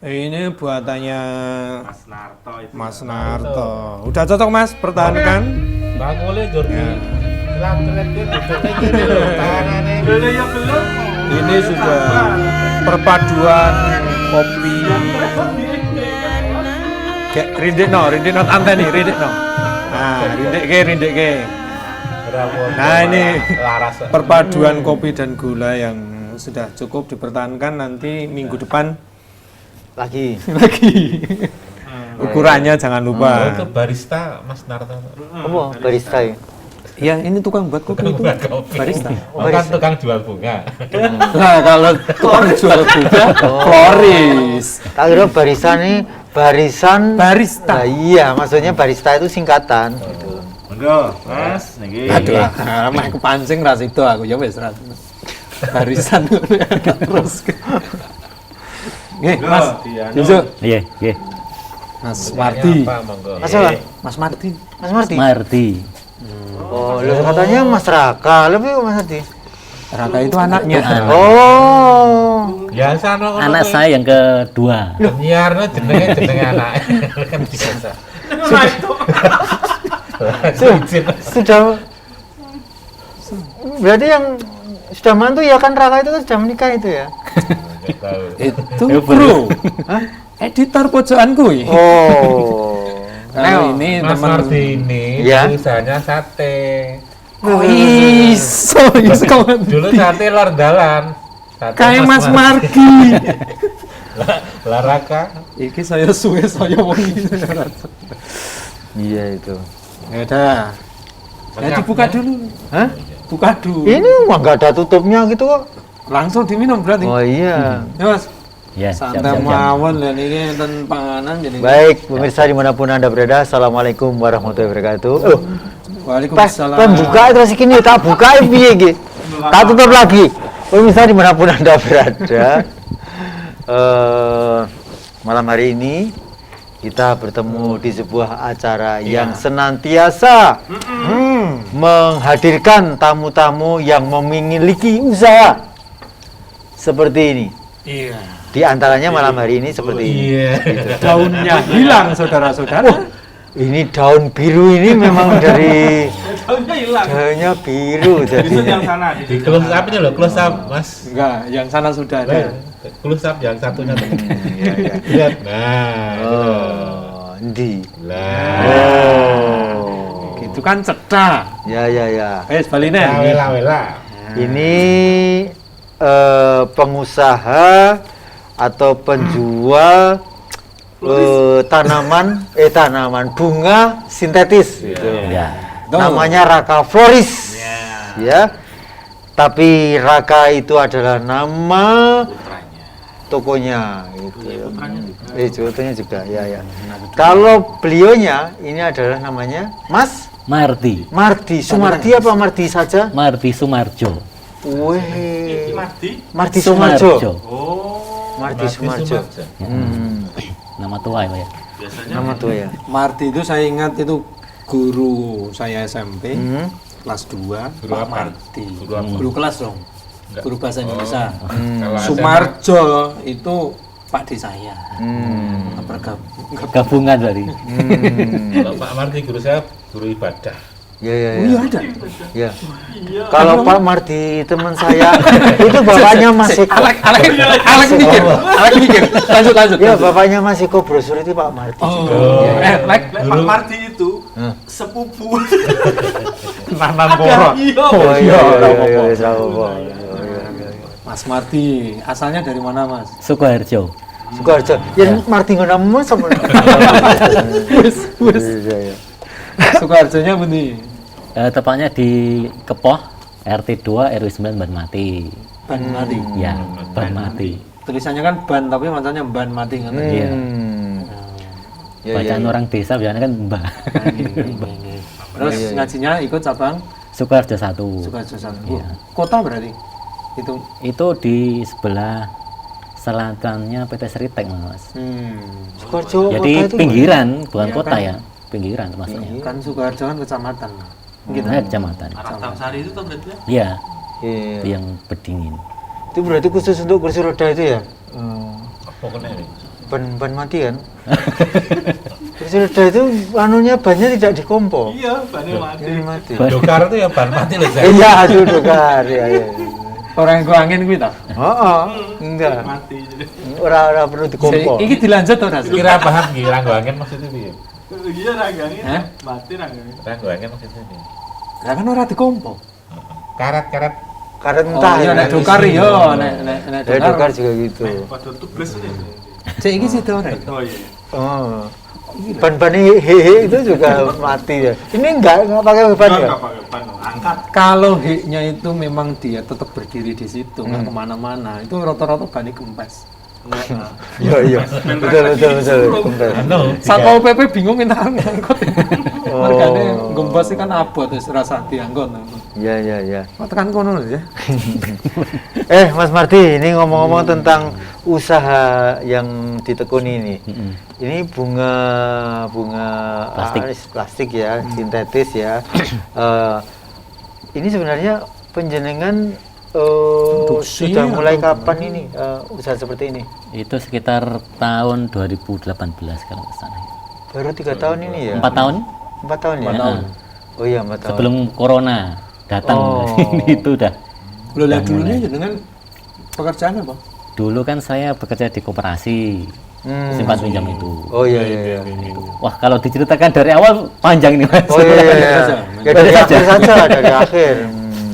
Ini buatannya Mas Narto itu. Mas Narto. Udah cocok Mas, pertahankan. Bakule Jordi. Ya. Latret dia duduknya gini loh, tangannya. Belum yang belum. Ini sudah perpaduan kopi. Kayak rindik no tante nih, rindik no. Nah, rindik ke. Nah, ini laras. perpaduan kopi dan gula yang sudah cukup dipertahankan, nanti minggu depan Lagi. ukurannya jangan Oh, lupa. itu barista Mas Narto. Apa? Barista ya? Ya, ini tukang buat kopi itu. Buat kopi. Barista. Oh, kan tukang jual bunga. Nah, kalau tukang jual bunga, floris. Tak kira barista nih barisan Barista. Nah, iya, maksudnya barista itu singkatan gitu. Monggo, Mas. Niki. Aduh, mah kepancing ras itu aku ya wis ras. Barisan terus. Nggih, Mas. Yusuf. Iya, iya. Mas Mardi. Apa, monggo? Mas apa? Mas Mardi. Mas Marti? Mardi. Oh, lu katanya Mas Raka, lebih kok Mas Marti. Raka itu anaknya. Oh. Biasa no. Anak saya yang kedua. Penyiarnya jenenge anak. Kan biasa. Sudah berarti yang sudah mantu ya kan Raka itu sudah menikah itu ya? Nggak tahu. Itu bro. Editor pojokanku ya. Oh. Kalau ini Mas teman. Mardi ini Ya. usahanya sate. Oh, iso kawan. Dulu sate lor dalan. Sate Kayak Mas Mardi. Laraka. Iki saya suwe saya wong iki. Iya itu. Ya udah. Ya dibuka dulu. Hah? Buka dulu. Ini mah nggak ada tutupnya gitu kok. Langsung diminum berarti. Oh iya. Ya Mas. Ya, siap, Santai siap, siap. mawon dan ini enten panganan jadi. Baik, pemirsa dimanapun Anda berada, Assalamualaikum warahmatullahi wabarakatuh. Pas Waalaikumsalam. pembuka terus gini, tak buka piye iki? Tak tutup lagi. Pemirsa dimanapun Anda berada, malam hari ini kita bertemu di sebuah acara yang senantiasa menghadirkan tamu-tamu yang memiliki usaha seperti ini. Iya. Di antaranya malam hari ini seperti ini. Iya. Daunnya hilang saudara-saudara. Ini daun biru ini memang dari Daunnya hilang. daunnya biru Itu yang jadi. sana. Di close up ini loh, close up Mas. Enggak, yang sana sudah ada. Close up yang satunya tuh. Iya, iya. Lihat. Nah. Oh, di. Lah. Oh. Itu kan cetak. Ya ya ya. Sebaliknya. Wela-wela. Ini pengusaha atau penjual tanaman bunga sintetis gitu. Ya. Namanya Raka Floris. Ya. Tapi Raka itu adalah nama tokonya gitu. Contohnya juga ya ya. Kalau beliaunya ini adalah namanya Mas Mardi. Mardi. Sumardi apa Mardi saja? Mardi Sumarjo. Weh. Mardi. Mardi Sumarjo. Oh. Mardi Sumarjo. Nama tua ya, Pak ya. Biasanya Nama tuh ya. Mardi itu saya ingat itu guru saya SMP kelas 2. Guru Pak apa? Mardi. Guru apa? Guru kelas dong. Enggak. Guru bahasa Indonesia. Kalau Sumarjo itu Pak D saya. Gabungan berarti. Kalau Pak Mardi guru saya guru ibadah. Ya ya Oh ya. iya ada. Ya. Kalau Pak Mardi teman saya itu bapaknya masih Alek mikir. Lanjut. ya bapaknya masih brosur itu Pak Mardi. Oh, Pak Mardi itu sepupu. Nanam porot. Iya. Oh iya iya iya Mas Mardi, asalnya dari mana Mas? Sukoharjo. Sukoharjo. Ya Mardi ngono mas sama. Wis. Iya iya. Sukoharjonya benih. Tepatnya di Kepoh, RT 2 RW 9 Banmati. Ban mati. Ya, Banmati. Tulisannya kan ban tapi macamnya ban mati kan. Iya. Ya, Bacaan ya. orang desa biasanya kan Mbah. Terus ngajinya ikut cabang Sukoharjo 1. Sukoharjo 1. Iya. Kota berarti. Itu di sebelah selatannya PT Seritek, Mas. Sukoharjo Jadi kota itu pinggiran, bukan Iya, kota kan? ya. Pinggiran termasuknya. Kan Sukoharjo kan kecamatan. Gitu. Nah, kecamatan. Arah Tamsari itu tuh berarti ya? Iya, Iya. itu yang berdingin. Itu berarti khusus untuk kursi roda itu ya? Pokoknya ini. ban mati kan? Kursi roda itu anunya bannya tidak dikompo. Iya, bannya mati. Ini mati. Dokar itu ya ban mati loh, Zak. Iya, aduh dokar. Ya, ya. Orang yang angin kuwi ta. Oh, enggak. Mati jadi. Ora perlu dikompo. Iki dilanjut ora sih? Kira paham ki ranggo angin maksudnya piye? Iya ranggangnya. Hah? Mati ranggangnya. Ranggo angin maksudnya piye? Lah kan ora dikompo. Karet-karet Karet Oh entah iya nek dokar yo, nek Ya dokar juga gitu. Pada tubles ini. Cek iki situ ora. Oh iya. Oh. Ban-ban hehe itu juga mati ya. Ini enggak pakai ban ya? Enggak pakai ban, angkat. Kalau hiknya itu memang dia tetap berdiri di situ, nggak kemana-mana. Itu rata-rata bani kempes. Iya iya. Betul. Kempes. anu Satpol PP bingung entar ngangkut. Oh. Mergane gempes kan abot wis rasa diangkut. Iya. Kok tekan kono lho ya. Mas Mardi, ini ngomong-ngomong tentang usaha yang ditekuni ini. Ini bunga plastik ya, sintetis ya. Ini sebenarnya penjenengan Produksi sudah mulai atau kapan ini usaha seperti ini? Itu sekitar tahun 2018 kalau ke sana. Baru 3 tahun ini ya? 4 tahun 4 tahun ya? 4 tahun. Oh iya 4 tahun. sebelum corona datang. Oh. Itu udah. Lho lah dulunya jenengan pekerjaan apa? Dulu kan saya bekerja di koperasi, simpan pinjam itu. Oh iya. Wah, kalau diceritakan dari awal panjang ini, Mas. Oh iya. Ya dari akhir saja, dari akhir.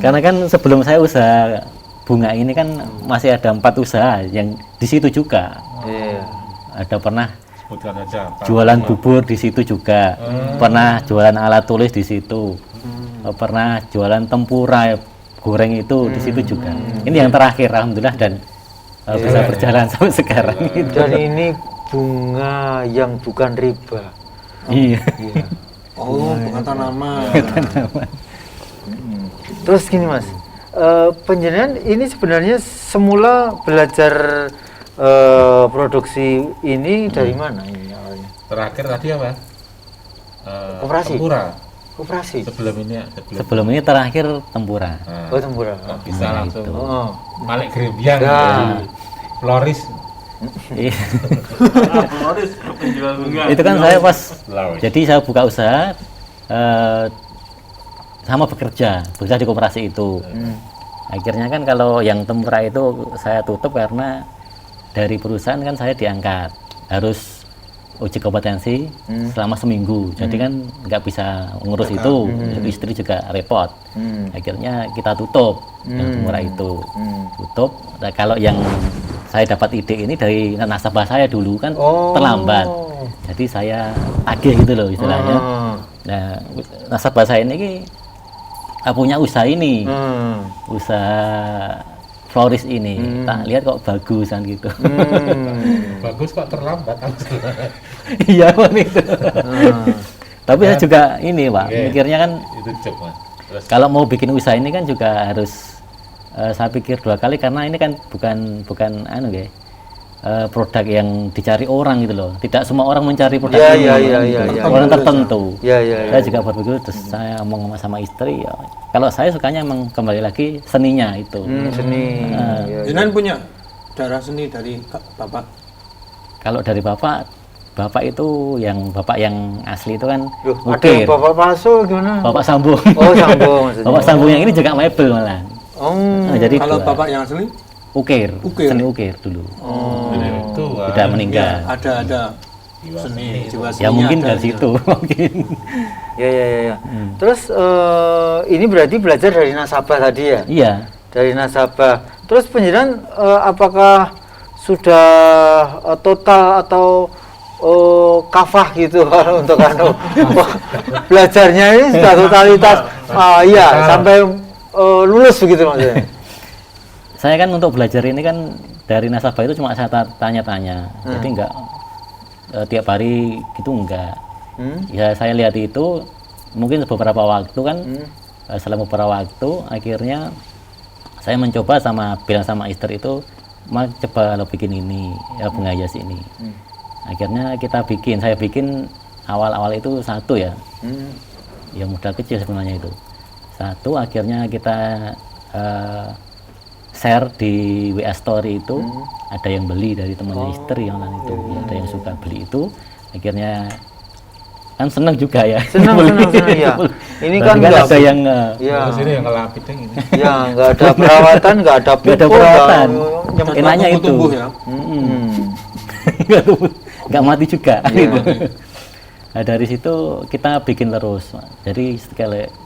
Karena kan sebelum saya usaha bunga ini kan masih ada 4 usaha yang di situ juga. Iya. Ada pernah sebutkan aja. jualan bubur di situ juga, pernah jualan alat tulis di situ, pernah jualan tempura goreng itu di situ juga. Ini yang terakhir, alhamdulillah, dan bisa berjalan sampai sekarang. Gitu. Dan ini bunga yang bukan riba. Iya. Oh, bukan tanaman. Terus gini Mas, penjenengan ini sebenarnya semula belajar produksi ini dari mana ini awalnya? Terakhir tadi apa? Koperasi? Tempura. Koperasi? Sebelum ini Sebelum ini terakhir tempura. Nah, Oh tempura. nggak bisa Nah, langsung itu. Oh. Malik Grembiang Ya. jadi floris Iya. Floris penjual bunga. Itu kan saya pas, Laut. jadi saya buka usaha sama bekerja di koperasi itu. Akhirnya kan kalau yang tempura itu saya tutup karena dari perusahaan kan saya diangkat harus uji kompetensi selama seminggu, jadi kan nggak bisa ngurus itu, istri juga repot. Akhirnya kita tutup yang tempura itu, tutup. Nah, kalau yang saya dapat ide ini dari nasabah saya dulu kan terlambat, jadi saya tagih gitu loh istilahnya. Nah, nasabah saya ini punya usaha ini, usaha floris ini, tak lihat kok bagusan gitu. bagus kok terlambat. Iya Bang, itu. Tapi saya juga ini Pak, Oke. mikirnya kan Itu job Mas. Terus kalau mau bikin usaha ini kan juga harus saya pikir 2 kali karena ini kan bukan anu ya, produk yang dicari orang gitu loh. Tidak semua orang mencari produk ini. Iya. Orang tertentu. Iya. Saya juga berpikir, terus saya ngomong sama istri ya. Kalau saya sukanya emang kembali lagi seninya itu. Seni. Iya. Jenengan punya darah seni dari bapak. Kalau dari bapak itu bapak yang asli itu kan Loh, ada ukir. bapak palsu gimana? Bapak sambung. Oh sambung maksudnya. Bapak sambung yang ini juga mebel malah. Oh. Nah, jadi Kalau dua. bapak yang asli ukir, Ukir. seni ukir dulu. itu Sudah meninggal. ada seni jiwa seni. Ya mungkin dari situ mungkin. Ya. Terus ini berarti belajar dari nasabah tadi ya? Iya. Dari nasabah. Terus penjelasan apakah sudah total atau kafah gitu untuk belajarnya ini sudah totalitas? Iya, sampai lulus begitu maksudnya. Saya kan untuk belajar ini kan dari nasabah itu cuma saya tanya-tanya. Jadi enggak tiap hari gitu enggak. Ya saya lihat itu mungkin beberapa waktu kan selama beberapa waktu akhirnya saya mencoba bilang sama istri itu, "Mas, coba lo bikin ini ya bunga hias ini." Akhirnya saya bikin awal-awal itu 1 ya. Ya modal kecil sebenarnya itu. 1, akhirnya kita share di WA Story itu, ada yang beli dari temannya istri yang lain itu, ada yang suka beli itu, akhirnya kan seneng juga ya. Seneng ya. Ini kan Berarti nggak ada yang ya, Di sini yang ngelapit yang ini. ya nggak ada perawatan, nggak ada nggak ada pupuk, perawatan. nggak- Enaknya itu. tumbuh ya. nggak mati juga. Gitu. Nah dari situ kita bikin terus. Jadi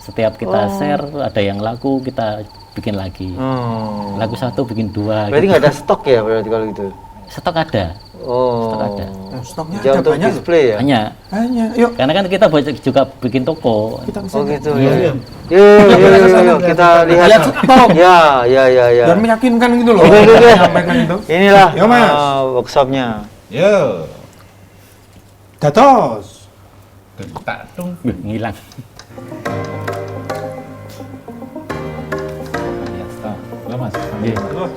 setiap kita share ada yang laku kita bikin lagi. Oh. Laku satu bikin dua. Berarti gitu. nggak ada stok ya berarti kalau gitu? Stok ada. Oh. Stok ada. Stoknya Jangan ada untuk banyak loh. display ya? Banyak. Banyak. Yuk, Karena kan kita juga bikin toko. kita Oh gitu Iya, ya. iya. Yuk, kita lihat. Lihat stok. Ya. biar meyakinkan gitu loh. Oke. Sampaikan itu. Inilah Ya, Mas. workshopnya. Yo. Datos. Tak tung. Ngilang. Ya, stop. Lah, Mas. Iya. Oh,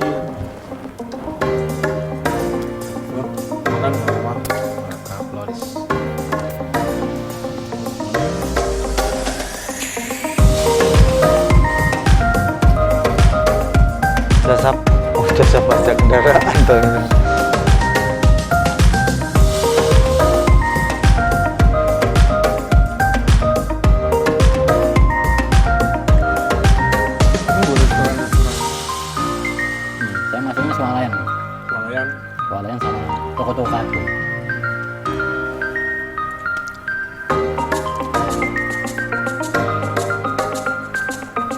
Makan apa? Kaploris. Jasa pajak kendaraan tuh. Saya masuknya swalayan. Lumayan. Swalayan sama toko-toko kado.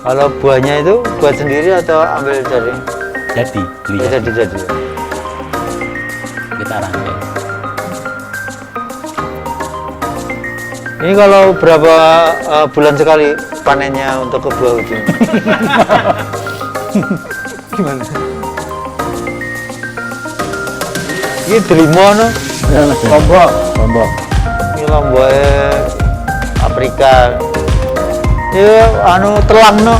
Kalau buahnya itu buat sendiri atau ambil dari? Jadi beli Ya, jadi. kita rangkai. Ini kalau berapa bulan sekali panennya untuk ke buah itu? Gimana? Ini delimo no? Lombok. Lombok. Ini lomboknya Afrika. Ini telang no?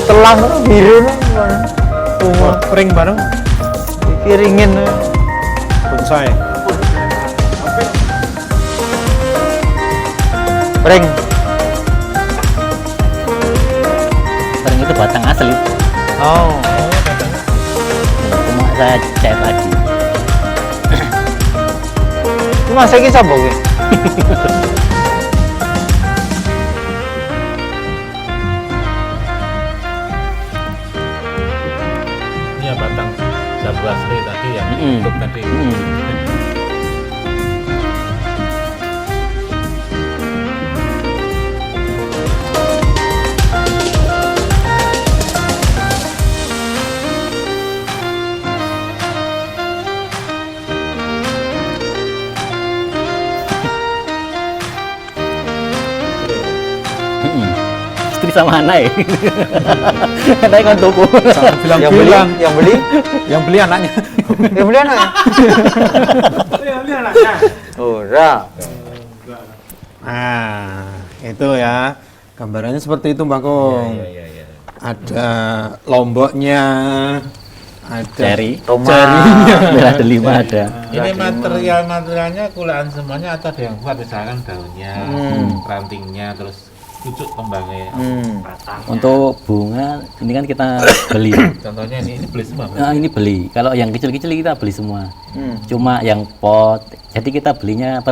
Telang no, biru no? Wah, pring bareng. Iki ringin no? Bonsai. Ring. Sering itu batang asli. Oh. Cuma saya cat lagi. Itu masa ini sapa kuwi? Ini ya batang jambu asli tadi yang Mm-mm. ditutup tadi. Istri sama anak ya. Anak kan toko. Yang beli, Yang beli anaknya. yang beli anak. ini anaknya. Ora. Nah, itu ya. Gambarannya seperti itu, Mbak Kong. Iya. Ada lomboknya, ada Cherry. cerinya. Merah delima ada. Ini materialnya kulaan semuanya atau ada yang buat misalkan daunnya, rantingnya, terus pucuk kembangnya. Batangnya. Untuk bunga ini kan kita beli. Contohnya ini beli semua. Mas? Nah, ini beli. Kalau yang kecil-kecil kita beli semua. Cuma yang pot, jadi kita belinya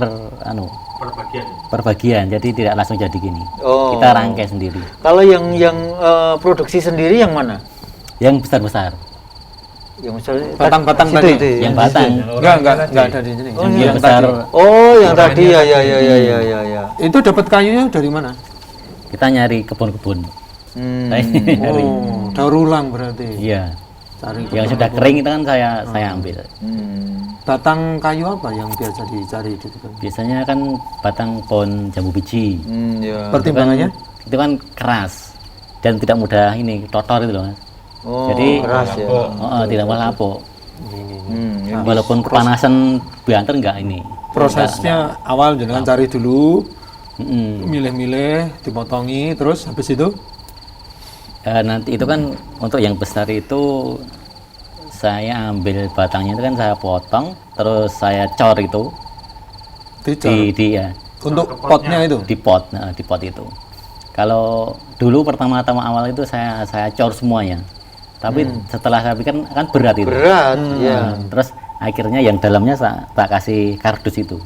Perbagian. per bagian. Jadi tidak langsung jadi gini. Oh. Kita rangkai sendiri. Kalau yang produksi sendiri yang mana? Yang besar-besar. Yang misalnya Batang-batang situ, tadi. itu ya? Yang batang. Enggak ada di sini. Oh, Yang yang besar. tadi. Oh, yang tadi ya. Itu dapat kayunya dari mana? Kita nyari kebun-kebun. Nyari. Oh, daur ulang berarti. Iya. Cari Yang sudah kering itu kan saya ambil. batang kayu apa yang biasa dicari di situ? Biasanya kan batang pohon jambu biji. Ya. Pertimbangannya? Itu kan keras dan tidak mudah ini totor itu loh Mas. Oh, Jadi keras ya. tidak malah lapuk. Ini Walaupun kepanasan banter enggak ini. Prosesnya awal jangan cari dulu, Mm-mm. milih-milih, dipotongi, terus habis itu Nanti itu kan untuk yang besar itu saya ambil batangnya itu kan saya potong, terus saya cor itu dicor. di ya Untuk potnya itu. di pot, di pot itu. Kalau dulu pertama-tama awal itu saya cor semuanya. Tapi setelah saya pikir kan berat itu. Berat, ya. Terus akhirnya yang dalamnya tak kasih kardus itu.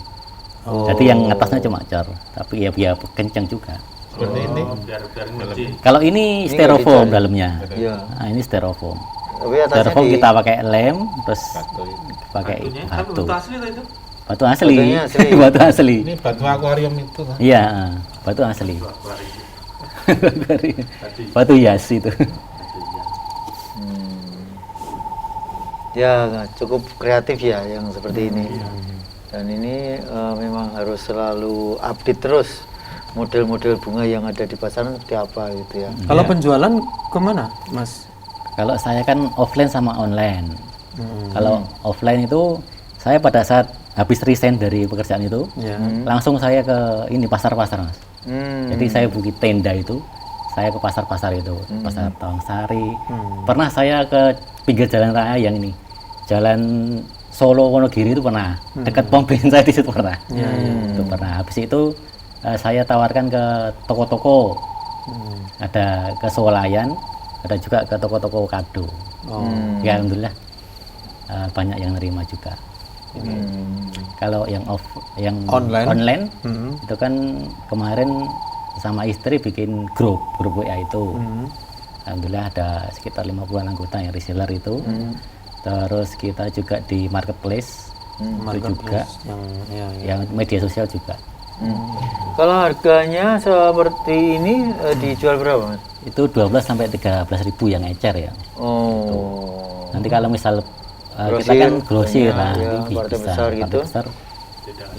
Jadi yang atasnya cuma cor, tapi ya biar kenceng juga. Seperti ini. Biar ngerti. Kalau ini Ini styrofoam nggak dalamnya. Iya. Nah, ini styrofoam. Tapi atasnya Styrofoam kita pakai lem, terus Batu ini. pakai Batunya kan batu. batu asli tuh itu. Batu asli. Batunya asli. Batu asli. Ini batu akuarium itu kan. Iya, batu asli. Tadi. Batu hias itu. Ya cukup kreatif ya yang seperti ini. Dan ini memang harus selalu update terus model-model bunga yang ada di pasaran seperti apa gitu ya. Kalau penjualan kemana, Mas? Kalau saya kan offline sama online. Kalau offline itu saya pada saat habis resign dari pekerjaan itu, Ya. langsung saya ke ini pasar-pasar, Mas. Jadi saya bikin tenda itu, saya ke pasar-pasar itu, pasar Tawangsari. Pernah saya ke pinggir jalan raya yang ini, jalan Solo Wonogiri itu pernah, dekat pom bensin saya di situ pernah. Itu pernah. Habis itu saya tawarkan ke toko-toko, ada ke Swalayan, ada juga ke toko-toko kado. Ya alhamdulillah banyak yang nerima juga. Kalau yang online itu kan kemarin sama istri bikin grup WA itu. Alhamdulillah ada sekitar 50-an anggota yang reseller itu. Terus kita juga di marketplace, itu juga yang media sosial juga. Kalau harganya seperti ini dijual berapa, Mas? Itu 12 sampai 13.000 yang ecer ya. Oh. Nanti kalau misal kita Grosir, kan grosir, banyak, nah ya, ini partai bisa, besar partai gitu. besar,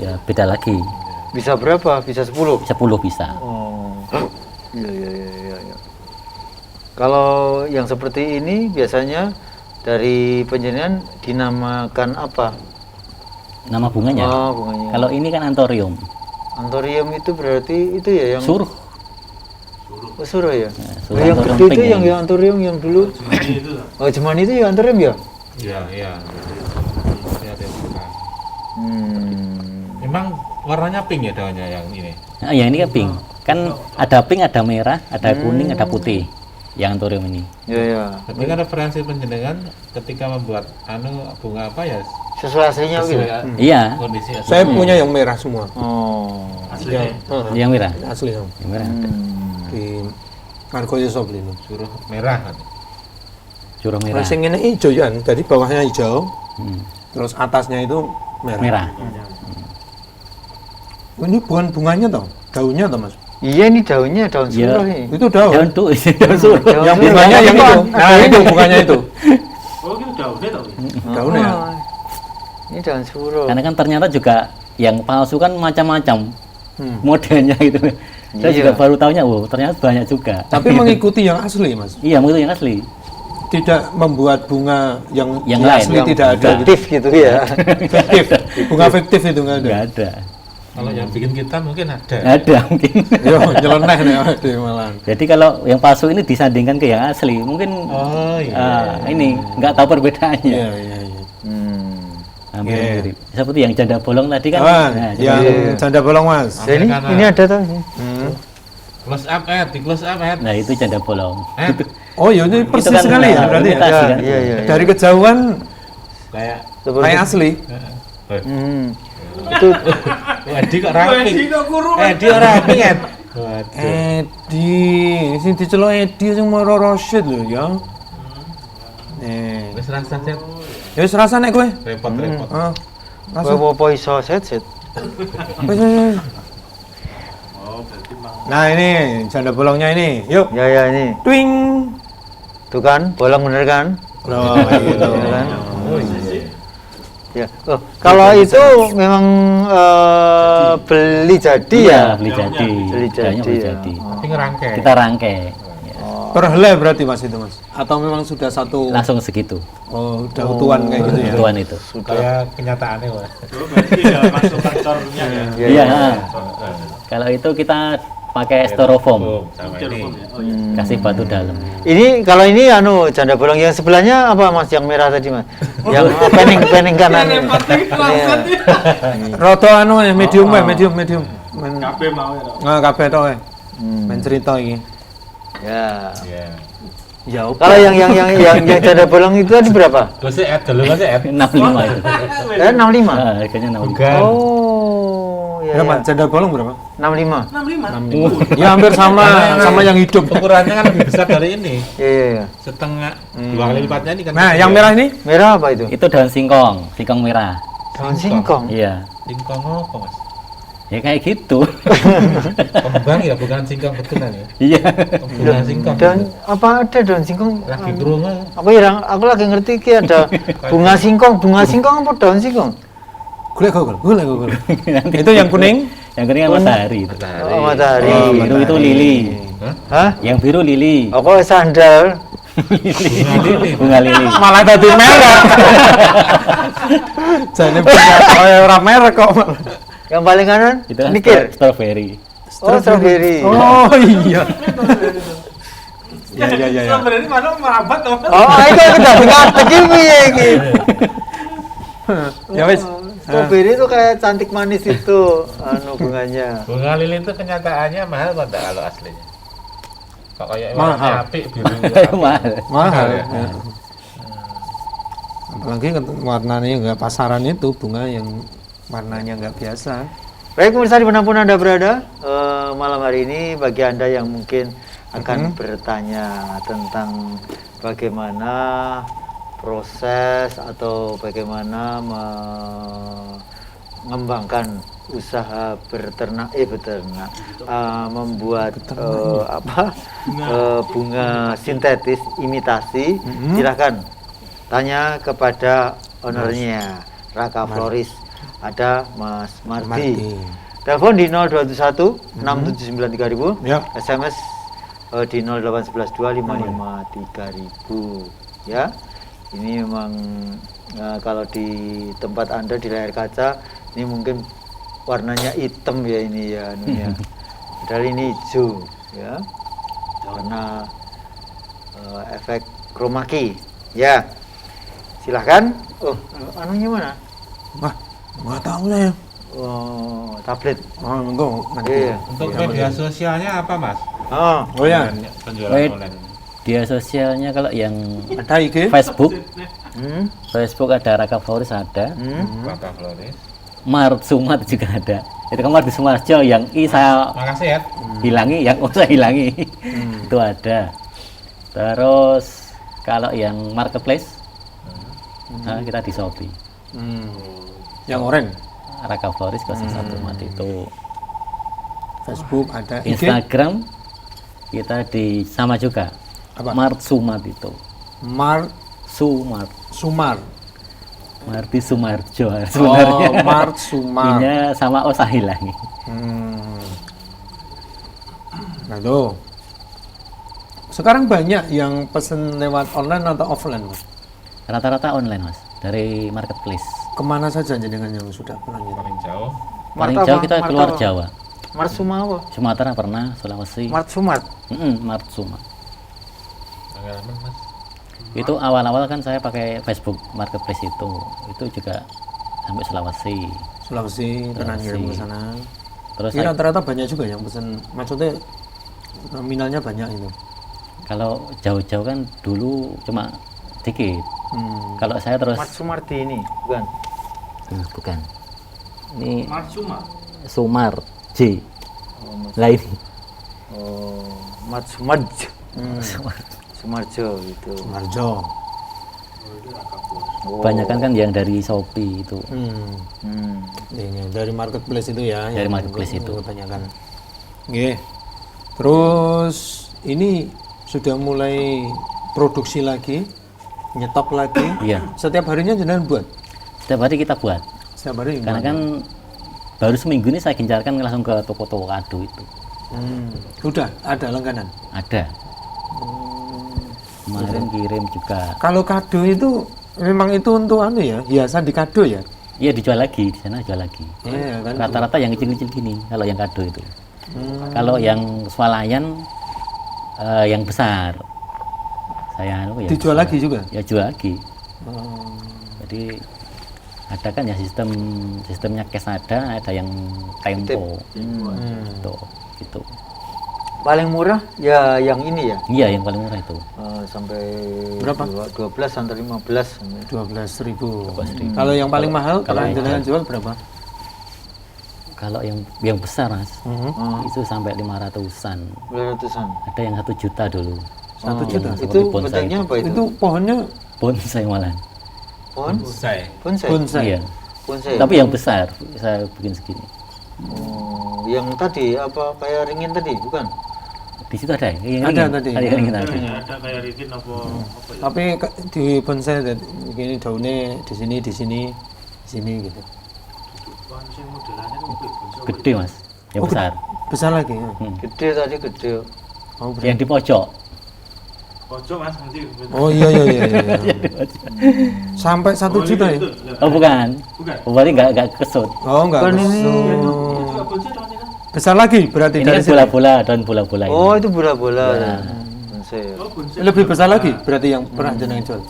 ya beda lagi. Bisa berapa? Bisa 10? 10 bisa. Oh. Iya. Kalau yang seperti ini biasanya dari penjenengan dinamakan apa? Nama bunganya. Oh, bunganya. Kalau ini kan anthurium. Anthurium itu berarti itu ya yang Suruh. Oh, suruh ya. suruh yang anthurium gede itu pink yang ini. anthurium yang dulu. Itu tuh. Oh, cuman itu ya anthurium ya? Iya. Ini ada yang buka. Hmm. Memang warnanya pink ya daunnya yang ini. Nah, yang ini kan pink. Kan ada pink, ada merah, ada kuning, ada putih. Yang anthurium ini. Ya. Tapi kan referensi penjenengan ketika membuat bunga apa ya Sesuai aslinya gitu. sesuai Iya, kondisi asli. Saya punya yang merah semua. Oh. Aslinya. yang merah. Asli yang Yang merah. di Margoyo Shop ini. Suruh merah kan. Curah merah. Nah, yang ini hijau ya, jadi bawahnya hijau, Hmm. terus atasnya itu merah. Merah. Oh, ini bukan bunganya toh, daunnya toh Mas. Iya, ini daunnya daun Iya. suruh ini. Itu daun. Daun tuh, daun suruh. Yang Daun bunganya suruh. yang itu. Nah, itu bunganya itu. Oh, gitu daunnya tau. Daunnya. Oh, ini daun suruh. Karena kan ternyata juga yang palsu kan macam-macam modelnya itu. Saya Iya. juga baru tahunya, ternyata banyak juga. Tapi mengikuti yang asli Mas. Iya, itu yang asli. Tidak membuat bunga yang Yang di lain. asli Yang tidak ada. fiktif gitu ya. Fiktif. Bunga fiktif itu nggak ada. Nggak ada. Kalau yang bikin kita mungkin ada. Ada mungkin. Yo, nyeleneh nih ada malah. Jadi kalau yang palsu ini disandingkan ke yang asli, mungkin Oh iya. ini nggak tahu perbedaannya. Iya, iya, iya. Hampir Iya. mirip. Seperti yang janda bolong tadi kan. Ah, nah, yang janda bolong Mas. Nah, ini ada tuh. Close up di close up nah, itu janda bolong. Oh iya, ini persis kan, sekali ya berarti ya. imitasi kan? Iya. Dari kejauhan kayak kayak asli. Itu Edi kok rapi. Edi kok rapi kan. Waduh. Edi, sing diceluk Edi sing Moro Rosyid lho ya. Wis rasa set Ya wis rasa nek kowe. repot-repot. Heeh. kowe apa iso set. Wis. Oh, berarti mang. Nah, ini janda bolongnya ini. Yuk. Ya ini. Twing. Tuh kan, bolong bener kan? Loh, gitu. Bener kan? Oh iya. Ya. Oh, kalau itu memang beli jadi ya. Iya, beli jadi. Beli Daunnya beli ya. jadi. Tapi ngerangkai. Kita rangkai. Per helai berarti Mas itu Mas. Atau memang sudah satu Langsung segitu. oh, udah utuhan kayak gitu ya. Tuan itu. Kayak kenyataannya wah. Oh, berarti ya masuk kantornya ya. Iya. Kalau itu kita pakai styrofoam, Sama Styrofoam ini. ya. Oh iya. kasih batu dalam. Ini kalau ini janda bolong yang sebelahnya apa Mas yang merah tadi Mas? Yang pening kanan. Iya. Roto anu ya, medium wae, medium. Kabeh mau ya. Nah, kabeh to wae. main cerita ini. Ya. Iya. Ya, Kalau yang janda bolong itu tadi berapa? Terus dulu kan 65 itu. 65. Nah, harganya 65. Bukan. Oh, ya. berapa? Janda bolong berapa? 65. 65. Ya hampir sama yang hidup. Ukurannya kan lebih besar dari ini. Iya. Setengah, 2 kali lipatnya ini kan. Nah, yang merah ini Merah apa itu? Itu daun singkong merah. Daun singkong. Iya. Singkong apa mas? Ya kayak gitu. Kembang ya, bukan singkong betulan ya. Iya. Bukan singkong. Dan apa ada daun singkong? Lagi kerungu. Aku lagi ngerti ki ada bunga singkong apa daun singkong? Gula. Itu yang kuning. Yang kuning kan matahari itu. Oh, matahari. Oh, itu lili. Hah? Yang biru lili. Aku sandal. Bunga lili. Malah tadi merek. Jadi punya orang merek kok. Yang paling kanan? Itu kan Mikir. strawberry. Oh, strawberry. Oh iya. Ya. Strawberry ini mana merambat toh? Oh, itu udah ngerti piye iki. Ya wis. Strawberry itu kayak cantik manis itu bunganya. Bunga lilin itu kenyataannya mahal apa enggak kalau aslinya? Kok kayak Mahal. warnanya apik biru. Mahal. Mahal ya. ya. Apalagi kan warnanya enggak pasaran itu bunga yang warnanya enggak biasa. Baik pemirsa dimanapun Anda berada, malam hari ini bagi Anda yang mungkin akan bertanya tentang bagaimana proses atau bagaimana mengembangkan usaha membuat bunga sintetis imitasi, silakan tanya kepada ownernya Raka Floris. Ada Mas Mardi. Telepon di 0221 679 3000, Ya. SMS di 0811 255 3000. Ya. Ini memang kalau di tempat Anda di layar kaca ini mungkin warnanya hitam ya ini ya anunya. Padahal ini hijau ya. Karena efek chroma key. Ya. Silahkan. Oh, anunya mana? Wah, enggak tahu saya. Oh, tablet. Oh, enggak nanti. Iya. Untuk media sosialnya apa mas? Oh, ya. Penjualan Wait. online. Dia sosialnya kalau yang Ada IG. Facebook hmm, ada Raka Floris ada. Raka Floris. Mart Sumat juga ada. Itu kan Mart di Sumarjo yang saya Makasih ya. hilangi, yang saya hilangi. Itu ada. Terus kalau yang marketplace kita di Shopee. Yang oranye. Raka Floris 01 Mart itu. Facebook ada IG. Instagram kita di sama juga. Apa? Mart Sumat itu. Mart Sumart. Sumar. Marti Sumarjo sebenarnya. Oh, Mart Sumar. Inya sama saya hilangi. Nah tuh. Sekarang banyak yang pesen lewat online atau offline, Mas? Rata-rata online mas, dari marketplace. Kemana saja jenengan yang sudah pernah ngirim? Paling jauh. Paling Mart jauh apa? kita Mart keluar apa? Jawa. Mart Suma apa? Sumatera pernah, Sulawesi. Mart Sumat. Mart Suma. Pengalaman mas. Itu awal-awal kan saya pakai Facebook marketplace itu juga sampai Sulawesi. Sulawesi pernah ngirim ke sana. Terus Ini rata-rata banyak juga yang pesen. Maksudnya nominalnya banyak itu. kalau jauh-jauh kan dulu cuma dikit. Kalau saya terus Mart Sumardi ini, bukan? bukan. Ini Marsuma. Sumar J. Lain. Oh, Mart Sumarj. Sumarjo itu. Marjo. Oh. Kebanyakan kan yang dari Shopee itu. Ini dari marketplace itu ya. Dari yang marketplace itu. Kebanyakan. Oke. Terus ini sudah mulai produksi lagi, nyetok lagi. Iya. Setiap harinya jenengan buat. Setiap hari kita buat. Setiap hari. Karena kan baru seminggu ini saya gencarkan langsung ke toko-toko kado itu. Udah ada langganan. Ada. Kemarin kirim juga. Kalau kado itu memang itu untuk anu ya, hiasan di kado ya. Iya dijual lagi, di sana jual lagi. Iya kan. Rata-rata yang kecil-kecil gini kalau yang kado itu. Kalau yang swalayan yang besar. Saya anu ya. Dijual lagi juga. Ya jual lagi. Jadi ada kan ya sistemnya cash ada yang tempo. Tuh, gitu. Paling murah ya yang ini ya. Iya, yang paling murah itu. Sampai Berapa? 12 sampai 15 sampai. 12.000. Kalau yang paling mahal kalau jenengan jual berapa? Kalau yang besar Mas, Mhm. itu sampai 500-an. 200-an. Ada yang 1 juta dulu. 1 juta. Seperti Itu bonsai. bentuknya apa itu? Itu pohonnya Bonsai malah. Pohon? Usai. Bonsai. bonsai. Iya. Bonsai. Tapi yang besar, saya bikin segini. Oh, yang tadi apa kayak ringin tadi, bukan? Di situ ada yang Ada ringin. tadi. Ada yang ringin tadi. Ada kayak Rikin apa ya? Tapi di bonsai begini daunnya di sini gitu. Bonsai modelannya kan bonsai. Gede Mas, yang Oh, besar. Besar lagi. Ya. Gede tadi gede. Oh, Yang di pojok. Pojok Mas nanti. oh iya. Sampai 1 juta ya? Oh bukan. Bukan. Oh, berarti nggak kesut. Oh enggak. Kan ini- Itu besar. juga bonsai teman-teman. Besar lagi berarti Ini dari kan sini. bola-bola, daun bola-bola ini. Oh, itu bola-bola. Ya. Bonsai. Ya. Oh, bonsai. Lebih besar lagi berarti yang pernah jenengan jual.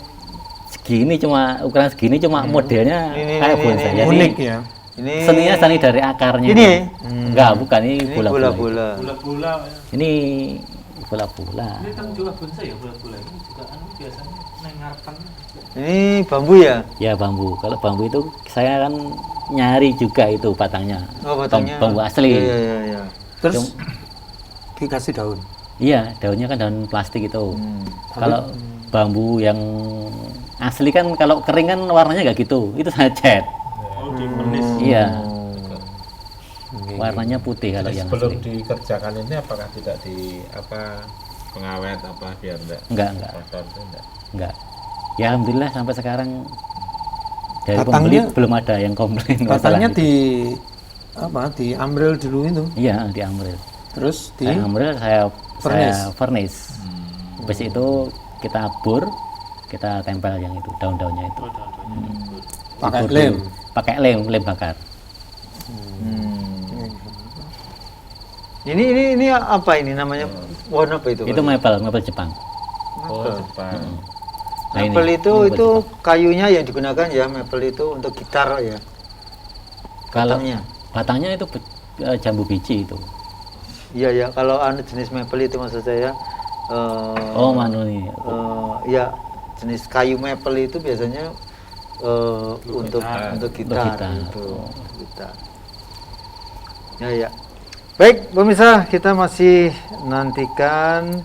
Segini cuma ukuran segini cuma modelnya Ini, kayak ini, bonsai. ini. Jadi Unik ya. Ini seninya seni dari akarnya. Ini? Enggak, bukan ini ini bola-bola. bola-bola. Bola-bola. Ini bola-bola. Ini kan juga bonsai ya bola-bola ini juga anu biasanya nang ngarepan. Ini bambu ya? Ya bambu. Kalau bambu itu saya kan nyari juga itu batangnya. Oh, batangnya. Bambu asli. Iya. Terus dikasih daun. Iya, daunnya kan daun plastik itu. Hmm. Kalau bambu yang asli kan kalau kering kan warnanya nggak gitu. Itu saya cat. Oh, dimenis. Iya, Oke. warnanya putih kalau Jadi yang sebelum asli. dikerjakan ini apakah tidak di pengawet apa biar enggak Enggak. kotor itu enggak? Enggak. Ya alhamdulillah sampai sekarang dari Batangnya- pembeli belum ada yang komplain masalah Batangnya itu. di ambril dulu itu. Iya, diambil. Terus di Saya ambil, saya Furnish. furnish. Habis itu kita bur, kita tempel yang itu daun-daunnya itu. Oh, daun-daunnya. pakai Dibur lem. dulu. Pakai lem bakar. Ini apa ini namanya? Pohon apa itu? Itu maple Jepang. Oh, Jepang. Nah, ini, Maple itu ini maple Jepang. kayunya yang digunakan ya, maple itu untuk gitar ya. Kalau batangnya. batangnya itu jambu biji itu. Iya ya, kalau anu jenis maple itu maksud saya Oh, manu nih. ya jenis kayu maple itu biasanya untuk gitar gitar. gitu. Gitar. Ya. Baik, pemirsa, kita masih nantikan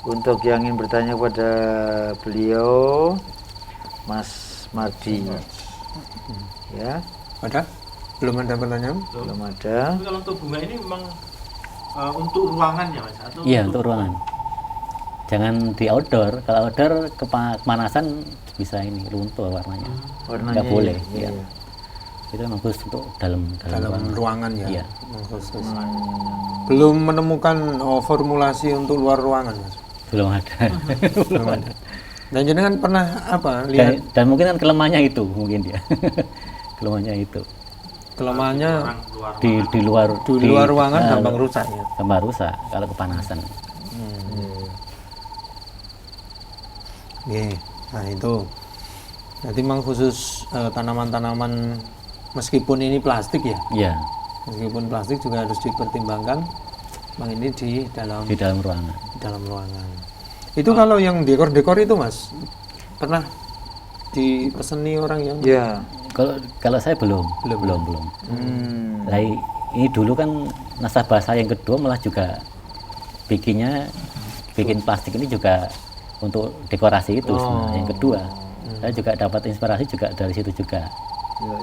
untuk yang ingin bertanya kepada beliau, Mas Mardi. Ya, Ada? Belum ada pertanyaan? belum ada. Tapi kalau untuk bunga ini memang untuk ruangan ya Mas atau Iya, untuk ruangan. Jangan di outdoor. Kalau outdoor kepanasan bisa ini runtuh warnanya. Warnanya Nggak boleh. iya. Iya. Itu memang khusus untuk dalam Dalam ruangan ya. Iya. Khusus. Belum menemukan formulasi untuk luar ruangan, Mas. Belum ada. Belum ada. Dan jenengan pernah apa? Lihat Dan mungkin kan kelemahannya itu mungkin dia. Kelemahannya itu kelemahannya luar di luar di luar ruangan gampang rusak ya. gampang rusak kalau kepanasan. Oke, nah itu. Jadi memang khusus tanaman-tanaman meskipun ini plastik ya, Iya, meskipun plastik juga harus dipertimbangkan. Memang ini di di dalam ruangan. dalam ruangan. Itu kalau yang dekor-dekor itu Mas, pernah dipeseni orang yang Ya. Kalau saya belum. Hmm. Lah, ini dulu kan nasabah saya yang kedua malah juga bikin plastik ini juga untuk dekorasi itu sebenarnya. Yang kedua saya juga dapat inspirasi juga dari situ juga. Ya.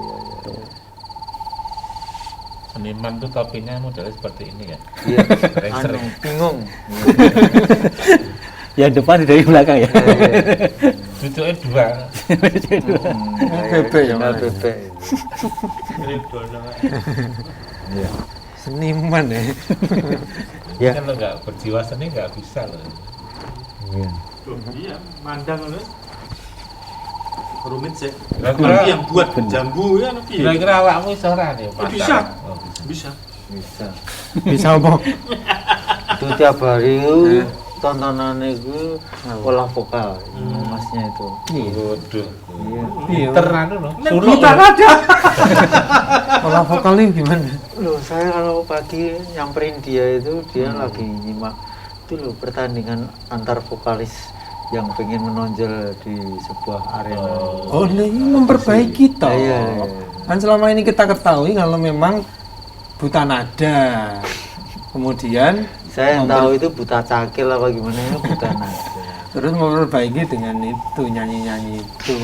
Seniman tuh topinya modelnya seperti ini kan. Iya. Sering-sering. Bingung. Yang depan dari belakang ya. Cucuknya dua. bebek ya, Tinggal Mas. bebek. Iya. Seniman ya. Ya. Kan lo nggak berjiwa seni nggak bisa loh. Iya, mandang loh. Rumit sih. Kira-kira- Apalagi yang buat jambu ya piye? Kira-kira awakmu iso ora nih? Bisa. Oh, bisa. Bisa. Bisa. Bisa apa? Itu tiap hari itu tontonan itu olah vokal. Mas masnya itu. Iya. Waduh. Iya. Pinter anu loh. Nek Suluk gitar loh. ada. Kalau vokalnya gimana? Loh, saya kalau pagi nyamperin dia itu dia lagi nyimak itu loh pertandingan antar vokalis yang pengen menonjol di sebuah arena. Oh, ini memperbaiki toh. Iya. Kan selama ini kita ketahui kalau memang buta nada. Kemudian Saya yang tahu itu buta cakil apa gimana ya, buta nada. terus memperbaiki dengan itu nyanyi-nyanyi itu.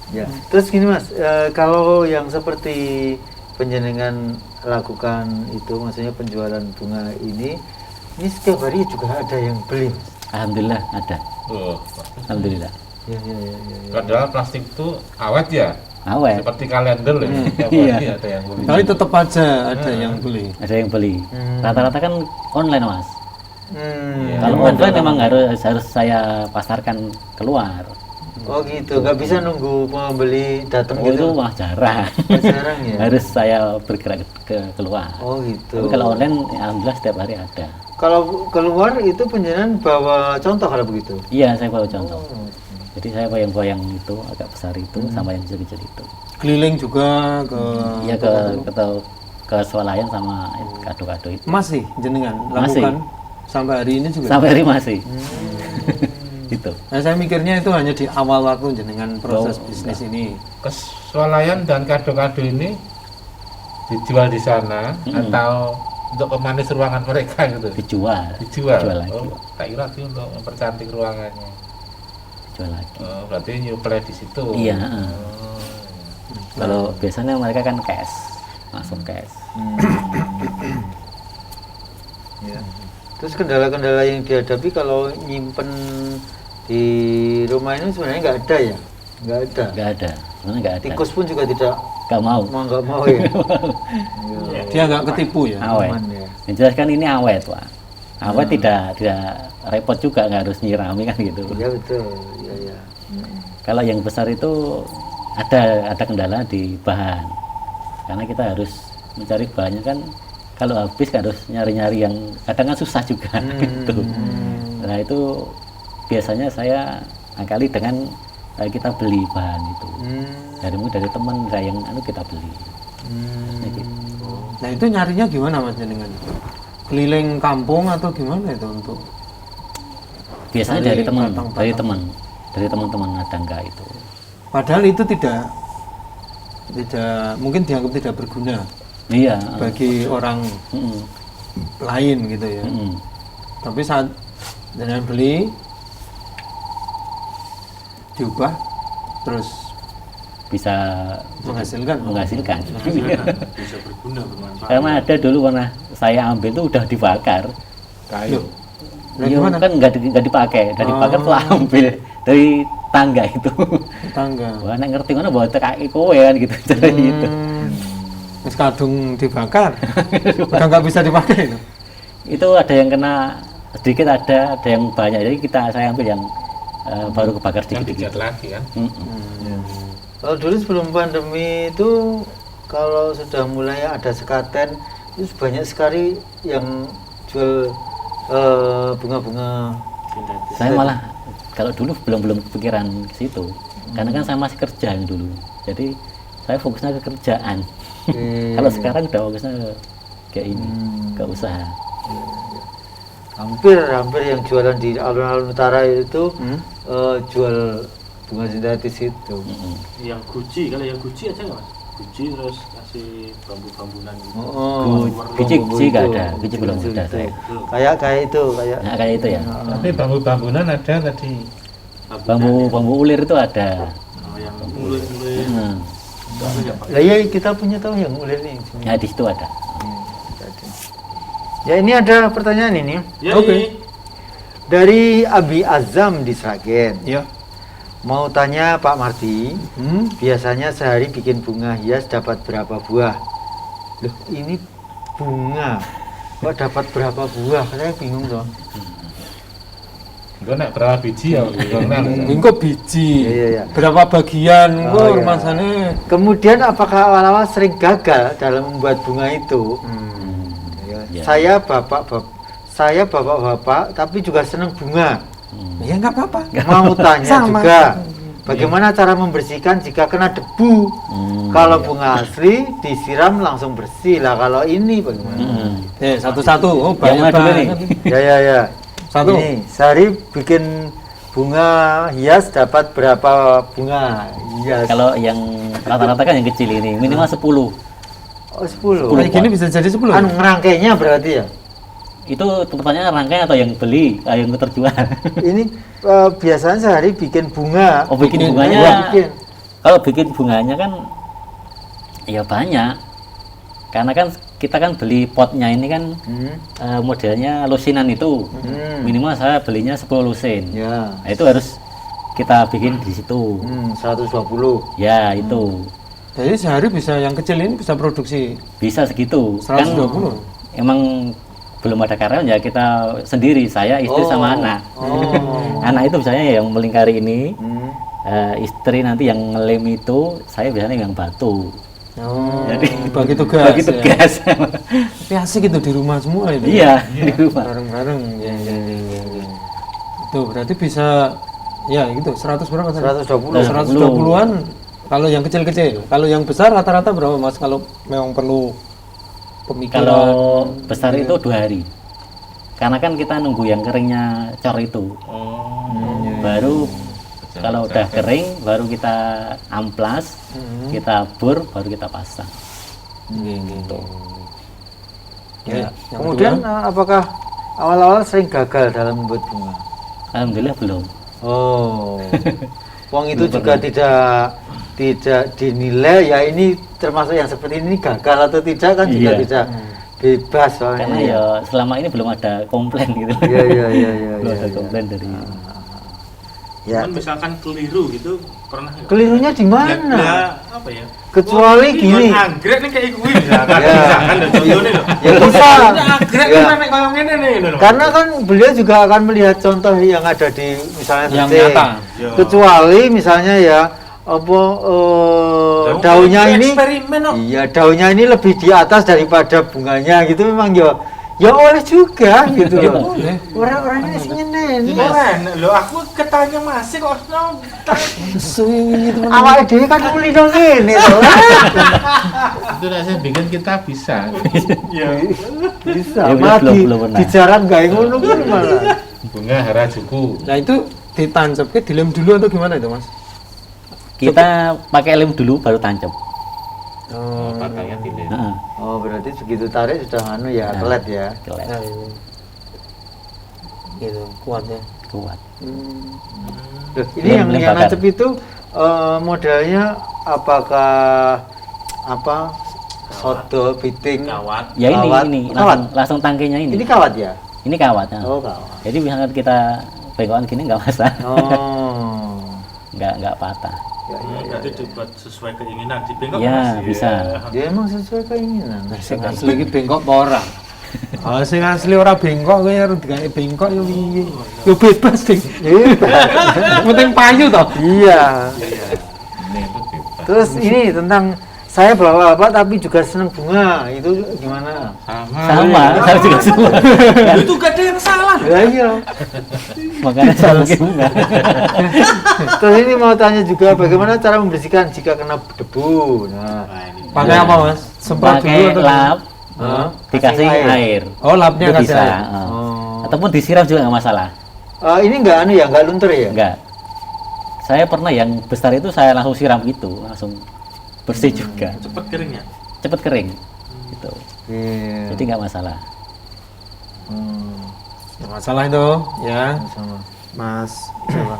Ya, terus gini Mas, kalau yang seperti penjenengan lakukan itu, maksudnya penjualan bunga ini setiap hari juga ada yang beli, Mas? Alhamdulillah ada. Oh, Alhamdulillah. Ya. padahal plastik itu awet ya. Awet. Seperti kalender ya. Tiap Iya. hari ada yang beli. Tapi tetap aja ada yang beli. Ada yang beli. Rata-rata kan online mas. Hmm. Kalau offline memang harus saya pasarkan keluar. Oh gitu, nggak bisa nunggu pembeli datang Oh, itu gitu. malah jarang. Jarang ya. Harus saya bergerak ke keluar. Oh gitu. Tapi kalau online alhamdulillah setiap hari ada. Kalau keluar itu penjenengan bawa contoh kalau begitu. Iya saya bawa contoh. Oh. Jadi saya bayang-bayang itu agak besar itu sama yang kecil-kecil itu. Keliling juga ke Iya ke swalayan sama kado-kado itu. masih jenengan Masih. lakukan sampai hari ini juga. Sampai hari masih. Gitu. Nah, saya mikirnya itu hanya di awal waktu jenengan proses Oh, bisnis ini. Kesualayan dan kado-kado ini dijual di sana atau untuk pemanis ruangan mereka gitu. Dijual. Dijual. Dijual lagi. Oh, tak kira itu untuk mempercantik ruangannya. Dijual lagi. Oh, berarti nyuplai di situ. Iya. Oh. Kalau biasanya mereka kan cash, langsung cash. Ya. Terus kendala-kendala yang dihadapi kalau nyimpen di rumah ini sebenarnya nggak ada ya? Nggak ada. Nggak ada, sebenarnya nggak ada. Tikus pun juga tidak Nggak mau. nggak mau ya. Dia nggak ketipu ya. Awet. Aman ya. Yang jelas kan ini awet pak. Awet tidak repot juga, nggak harus nyirami kan gitu. Ya betul. Ya. Kalau yang besar itu ada kendala di bahan, karena kita harus mencari bahannya kan. Kalau habis kan harus nyari-nyari yang kadang kan susah juga gitu. Nah itu biasanya saya akali dengan kita beli bahan itu. Dari teman yang kita beli. Maksudnya gitu. Nah, itu nyarinya gimana Mas jenengan? Keliling kampung atau gimana itu untuk? Biasanya Dari dari teman, batang-batang. dari teman-teman adangga itu. Padahal itu tidak mungkin dianggap tidak berguna Iya. bagi orang Mm-mm. lain gitu ya. Mm-mm. Tapi saat jenengan beli diubah terus Bisa menghasilkan. Bisa berguna bermanfaat. Karena ada dulu pernah saya ambil itu udah dibakar. Kayu. Nah, Iya gimana? kan nggak dipakai, udah dibakar setelah ambil dari tangga itu. Tangga. Wah, nek ngerti mana bawa kaki kowe kan gitu, cara gitu. Terus kadung dibakar, udah nggak bisa dipakai itu. Itu ada yang kena sedikit, ada yang banyak. Jadi saya ambil yang baru kebakar Yang sedikit. dicat lagi kan. Kalau dulu sebelum pandemi itu kalau sudah mulai ada sekaten itu banyak sekali yang jual bunga-bunga. Saya malah kalau dulu belum kepikiran ke situ. Karena kan saya masih kerja yang dulu. Jadi saya fokusnya ke kerjaan. Kalau sekarang udah fokusnya kayak ini, ke usaha. Hampir yang jualan di alun-alun utara itu jual bunga sintetis itu. Yang Gucci, kalau yang Gucci aja nggak Mas? Gucci terus kasih bambu-bambunan gitu. Guci nggak ada, Guci belum ada saya. Kayak itu Nah, kayak itu ya. Tapi bambu-bambunan ada tadi. Bambu ulir itu ada. Oh, yang ulir-ulir. Itu ya, Pak. Lah ya kita punya tahu yang ulir nih. Ya di situ ada. Ya ini ada pertanyaan ini Ya, Oke. ini. dari Abi Azam di Sragen. Ya. Mau tanya Pak Marti, biasanya sehari bikin bunga hias dapat berapa buah? Loh ini bunga, kok dapat berapa buah? Saya bingung dong. Gue nak berapa biji ya? Engko biji. Iya. Berapa bagian engko Oh, iya. rumasane? Kemudian apakah awal-awal sering gagal dalam membuat bunga itu? Ya. Ya. Saya bapak-bapak, tapi juga senang bunga. Ya nggak apa-apa. Mau tanya Sama. juga, bagaimana cara membersihkan jika kena debu? Kalau bunga asli disiram langsung bersih lah. Kalau ini bagaimana? Satu-satu. Oh, Yang banyak mana dulu nih? banget. Ya. Satu. Ini sehari bikin bunga hias dapat berapa bunga hias? Kalau yang rata-rata kan yang kecil ini minimal 10. Oh 10. Kayak gini bisa jadi 10. Anu ngerangkainya berarti ya? Itu pertanyaan rangkaian atau yang beli, yang terjual? Ini biasanya sehari bikin bunga. Oh, bikin Bikin bunganya. Iya, bikin. Kalau bikin bunganya kan ya banyak. Karena kan kita kan beli potnya ini kan modelnya lusinan itu. Minimal saya belinya 10 lusin. Ya. Nah, itu harus kita bikin di situ. 120. Ya, itu. Jadi sehari bisa yang kecil ini bisa produksi Bisa segitu. 120. Emang belum ada karyawan ya kita sendiri, saya, istri sama anak. Anak itu biasanya yang melingkari ini. Istri nanti yang ngelem itu, saya biasanya yang batu. Jadi bagi tugas. bagi tugas. Tapi asik itu di rumah semua itu. Iya, di rumah. Bareng-bareng. Ya. Itu berarti bisa ya gitu 100 berapa tadi? 120. 120-an kalau yang kecil-kecil. Kalau yang besar rata-rata berapa Mas kalau memang perlu pemikiran? Kalau besar itu 2 hari. Karena kan kita nunggu yang keringnya cor itu. Baru kalau udah kering, baru kita amplas, kita bur, baru kita pasang. Gitu. Ya. Yang Kemudian kedua? apakah awal-awal sering gagal dalam membuat bunga? Alhamdulillah belum. Oh. Wong itu juga tidak dinilai ya ini termasuk yang seperti ini gagal atau tidak kan juga Iya. tidak bebas soalnya. Karena ya selama ini belum ada komplain gitu. Iya. Belum ada komplain dari. Ya. Cuman misalkan keliru gitu pernah nggak? Kelirunya di mana? Ya, apa ya? Kecuali ini gini. buat anggrek nih kayak gue misalkan, Ya. misalkan ada contohnya loh. Ya bisa. Anggrek Ya. kan nek koyo ngene nih loh. Karena kan beliau juga akan melihat contoh yang ada di misalnya Yang setting. nyata. Ya. Kecuali misalnya ya apa daunnya ini eksperimen kok. iya daunnya ini lebih di atas daripada bunganya gitu memang ya oleh juga gitu Ya, loh. boleh. Orang-orangnya sih nyeneni. Keren loh, aku ketanya masih kok Suwi gitu. Awake dhewe kan muli dong ngene to. Itu saya bikin kita bisa. ya. Bisa. Ya, Malah belum pernah. dijarang gawe ngono kuwi malah. Bunga Harajuku. Nah itu ditancapnya dilem dulu atau gimana itu Mas? Kita pakai lem dulu baru tancap. Oh, Pakaian tidak. Heeh. Oh, berarti begitu tarik sudah anu ya, Nah. kelet ya. Kelet. nah ini. Gitu, kuatnya. Kuat. Loh, ini Lem- yang lem yang bakar. nancep itu modelnya apakah apa sodo piting Kawat. Ya ini Kawat. ini Kawat. langsung tangkinya ini. ini kawat ya? Ini kawat. Nah. Oh kawat. Jadi misalnya kita bengkokan gini nggak masalah. Oh. nggak patah. Berarti dibuat sesuai keinginan di bengkok Ya, Mas? bisa. Dia emang sesuai keinginan. Sing asli iki bengkok apa ora? Oh, sing asli ora bengkok kowe harus digawe bengkok yo piye? Yo bebas ding. Penting payu toh. Iya. Ini itu bebas. Terus ini tentang saya bapak-bapak tapi juga seneng bunga. Itu gimana? Sama, saya juga semua. Itu gak ada yang salah. Ya iya. Makanya saya pakai bunga. Terus ini mau tanya juga bagaimana cara membersihkan jika kena debu. Nah, Nah, ini. Pakai apa, Mas? Semprot dulu Pakai atau lap, Hah? dikasih Kasih air. Oh, lapnya Itu kasih bisa. air. Oh. Ataupun disiram juga nggak masalah. Ini enggak anu ya, enggak luntur ya? Enggak. Saya pernah yang besar itu saya langsung siram gitu, langsung bersih juga. Cepet keringnya. Cepet kering. Gitu. Iya. Jadi nggak masalah. Nggak masalah itu, ya. Sama. Mas siapa?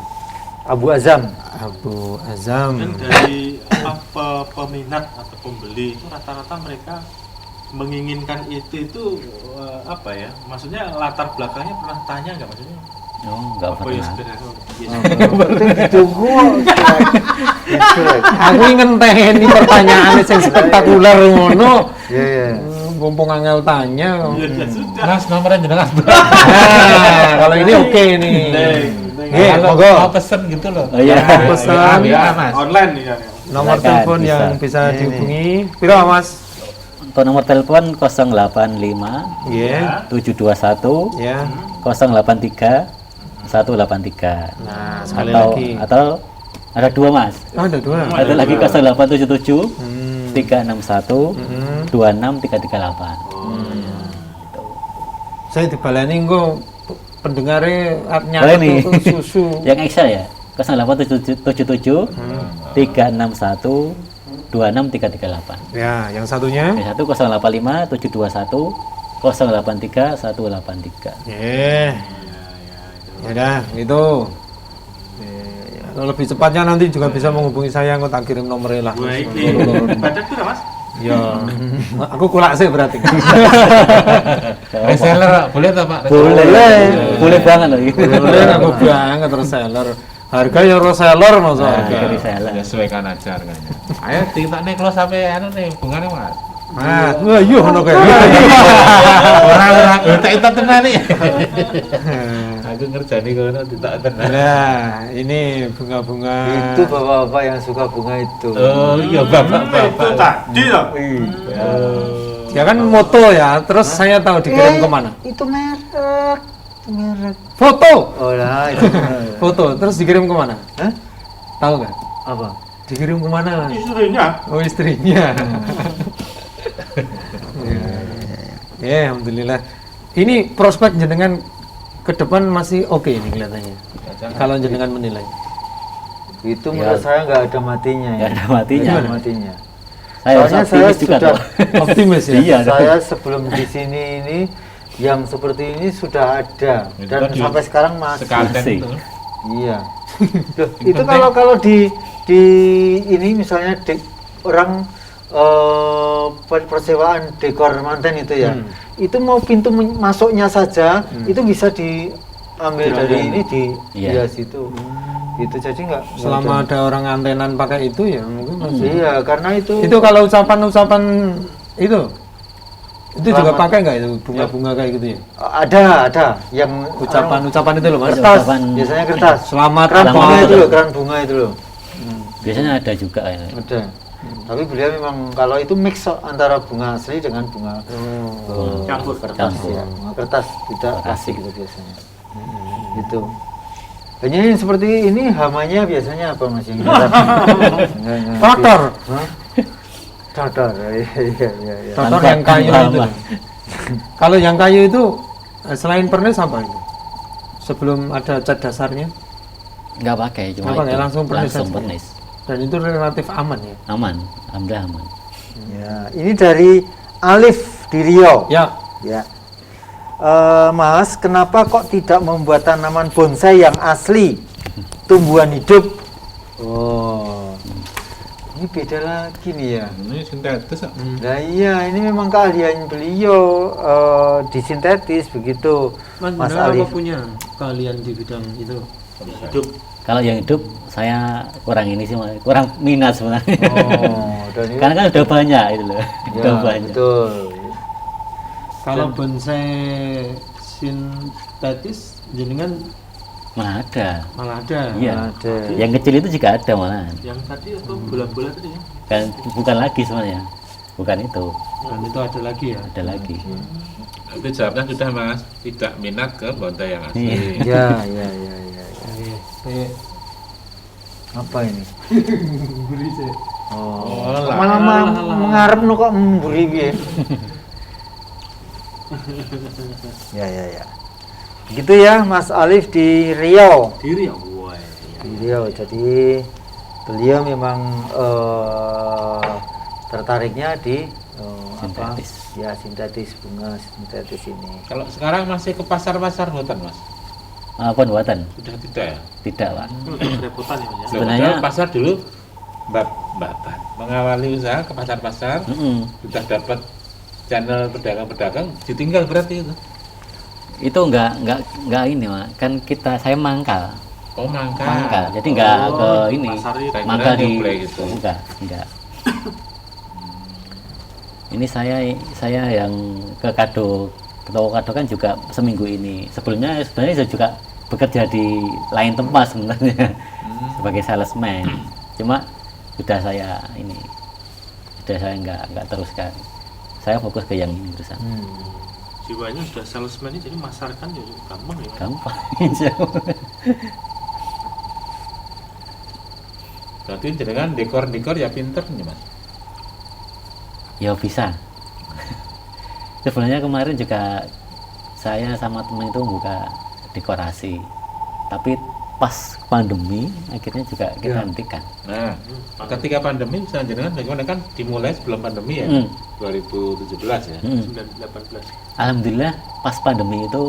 Abu Azam. Abu Azam. Dan dari apa peminat atau pembeli itu rata-rata mereka menginginkan itu apa ya? Maksudnya latar belakangnya pernah tanya nggak maksudnya? Oh, nggak Apa ya pernah. sebenarnya? Ditunggu. Aku ngenteni pertanyaan yang spektakuler ngono. Iya, iya. Mumpung angel tanya. Ya sudah. Mas nomornya jenengan. Nah, kalau ini oke nih. Kalau monggo. mau pesen gitu loh. Oh iya. Pesan. Ya, Mas. Online nih kan. Nomor Silakan, telepon bisa. yang bisa Ini. dihubungi. Piro, Mas? Untuk nomor telepon 085 Iya. 721 Ya. 083 183. Nah, sekali Atau lagi. ada 2 Mas. Oh, ada 2. Satu lagi 0877 Hmm. 361 26 338. Saya dibaleni engko pendengare Boleh nih. susu. Yang Excel ya. 0877 361 26 338. Ya, yang satunya. Yang satu 085 721 083 183. Ya dah, itu. Kalau lebih cepatnya nanti juga bisa menghubungi saya, aku tak kirim nomornya lah. Wah, iki badan pira, Mas? Ya, aku kulak sih berarti. Reseller boleh tak Pak? Boleh banget loh. Boleh aku banget reseller. Harga ya reseller masa harga. Dari saya. Sesuaikan aja harganya. Ayo kita nih kalau sampai anu nih bunganya Mas. Mas, wah iya ngono kae. Orang-orang tak tenan nih. Aku ngerjani kono tidak tenan. Nah, ini bunga-bunga. Itu bapak-bapak yang suka bunga itu. Oh iya bapak-bapak. Itu tadi loh. Iya. Ya kan moto ya, terus saya tahu dikirim kemana? Itu merek. Foto. Oh lah, itu merek. Foto, terus dikirim kemana? Hah? Tahu nggak? Apa? Dikirim kemana? Istrinya. Oh istrinya. Ya, alhamdulillah. Ini prospek jenengan ke depan masih oke ini kelihatannya. Kalau jenengan menilai. Itu menurut saya nggak ada matinya ya. Nggak ada matinya. Nggak ada matinya. Saya Soalnya optimis saya juga sudah- kok. Optimis ya. Iya. Saya sebelum di sini ini yang seperti ini sudah ada Itu dan kan sampai sekarang masih. Sekarang Masih. itu. Iya. Loh, itu kalau di ini misalnya orang persewaan dekor manten itu ya. Itu mau pintu masuknya saja itu bisa diambil dari ini di Iya. hias itu. Itu jadi nggak Selama ada orang antenan pakai itu ya mungkin masih. iya karena itu Itu kalau ucapan-ucapan itu juga Selamat. pakai nggak itu bunga-bunga kayak gitu ya? ada yang Ucapan-ucapan itu loh mas. kertas Ucapan- biasanya kertas Selamat keran apa? bunga itu gitu. loh keran bunga itu loh Biasanya ada juga ya. ada tapi beliau memang kalau itu mix antara bunga asli dengan bunga Campur. kertas Campur. ya bunga kertas tidak plastik gitu biasanya gitu hanya yang seperti ini hamanya biasanya apa mas yang ngerti. Kotor. Hah? Totor iya. Kotor Tanpa- yang kayu tanpa itu. apa. Kalau yang kayu itu selain pernis apa itu? Sebelum ada cat dasarnya Nggak pakai, cuma Nggak pakai, itu. langsung pernis Langsung aja. pernis. dan itu relatif aman ya. Aman, alhamdulillah aman. ya ini dari Alif di Riau Ya, ya Mas, kenapa kok tidak membuat tanaman bonsai yang asli, tumbuhan hidup? Oh, ini beda lagi nih ya. Ini sintetis kok. Nah iya, ini memang keahlian beliau di sintetis begitu, Mas Alif. punya keahlian di bidang itu? Hidup. Kalau yang hidup saya kurang ini sih, Mas. Kurang minat sebenarnya. Oh, dan ini Karena kan udah banyak itu loh. ya, Udah banyak. betul. Kalau bonsai sintetis jenengan Mana ada. malah ada. Iya. Ada. Yang kecil itu juga ada malahan. Yang tadi apa bola-bola tadi ya? Kan bukan lagi sebenarnya. Bukan itu, Dan itu ada lagi ya. ada lagi. Tapi jawabnya sudah Mas, tidak minat ke bonsai yang asli. Ya. Apa ini? Beri sih. Oh, Oh, malah mengarep nu kok mburi piye? Ya. Gitu ya Mas Alif di Riau. Diri ya, wah. Di Riau. Jadi beliau memang tertariknya di Sintetis. Ya sintetis bunga sintetis ini. Kalau sekarang masih ke pasar-pasar hutan Mas? Apa buatan? Sudah tidak ya? Tidak, Pak. Repotan ya, Mas. Sebenarnya- Padahal pasar dulu Mbak mengawali usaha ke pasar-pasar sudah dapat channel pedagang-pedagang ditinggal berarti itu. Itu enggak ini, Mak. Kan saya mangkal. Oh mangkal. Mangkal. Jadi enggak ke ini. pasar itu. Mangkal di Nyuplai gitu. enggak. Ini saya yang ke kado kan juga seminggu ini. Sebenarnya saya juga bekerja di lain tempat sebenarnya sebagai salesman. Cuma sudah saya enggak teruskan. Saya fokus ke yang ini terusan. jiwanya sudah salesman ini, jadi masarkan ya gampang ya. Gampang. Insya Allah. Berarti jenengan dekor ya pinter nih Mas. Ya bisa. Sebenarnya kemarin juga saya sama temen itu buka dekorasi, tapi pas pandemi akhirnya juga kita hentikan. Nah, ketika pandemi jenengan bagaimana, kan dimulai sebelum pandemi ya, 2017 ya. 18. Alhamdulillah pas pandemi itu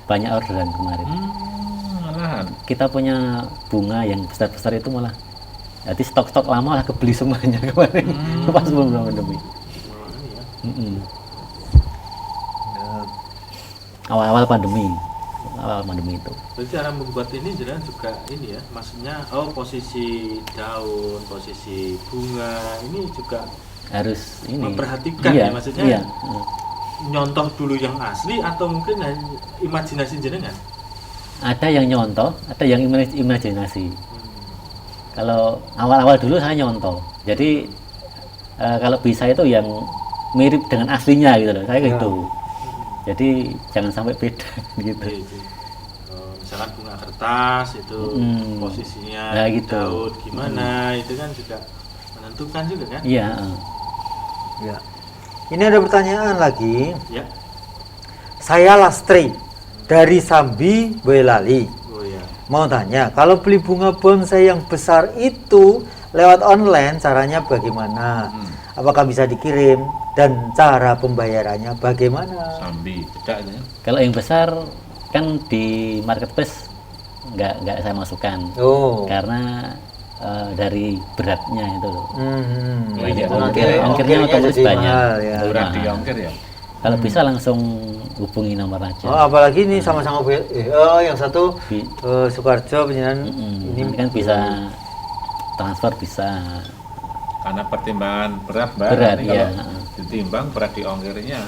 banyak orderan kemarin. Malahan. Kita punya bunga yang besar-besar itu malah, jadi stok-stok lama lah kebeli semuanya kemarin pas sebelum pandemi. Awal-awal pandemi itu. Berarti cara membuat ini jangan juga ini ya, maksudnya posisi daun, posisi bunga ini juga Harus ini memperhatikan iya, ya, maksudnya iya. nyontoh dulu yang asli atau mungkin hanya imajinasi jenengan. Ada yang nyontoh, ada yang imajinasi. Kalau awal-awal dulu saya nyontoh, jadi kalau bisa itu yang mirip dengan aslinya gitu loh, saya gitu. Jadi jangan sampai beda gitu. Misalkan bunga kertas itu posisinya Nah, gitu. daun gimana itu kan juga menentukan juga kan. Iya. Ya. Ini ada pertanyaan lagi. Ya. Saya Lastri dari Sambi, Boyolali. Oh ya. Mau tanya, kalau beli bunga bonsai yang besar itu lewat online, caranya bagaimana? Apakah bisa dikirim? Dan cara pembayarannya bagaimana? Sambi, beda ya. Kalau yang besar kan di marketplace nggak saya masukkan, Oh. karena dari beratnya itu loh. Oh, iya. Ongkirnya ongkirnya otomatis jadi banyak. mahal, ya. Itu Murah mahal. di ongkir ya. Kalau bisa langsung hubungi nomor aja. Oh, apalagi ini sama-sama yang satu Bi- Sukarjo penyiaran ini ini kan bisa transfer, bisa Karena pertimbangan berat, Mbak. Berat, Nanti iya. kalau ditimbang berat di ongkirnya.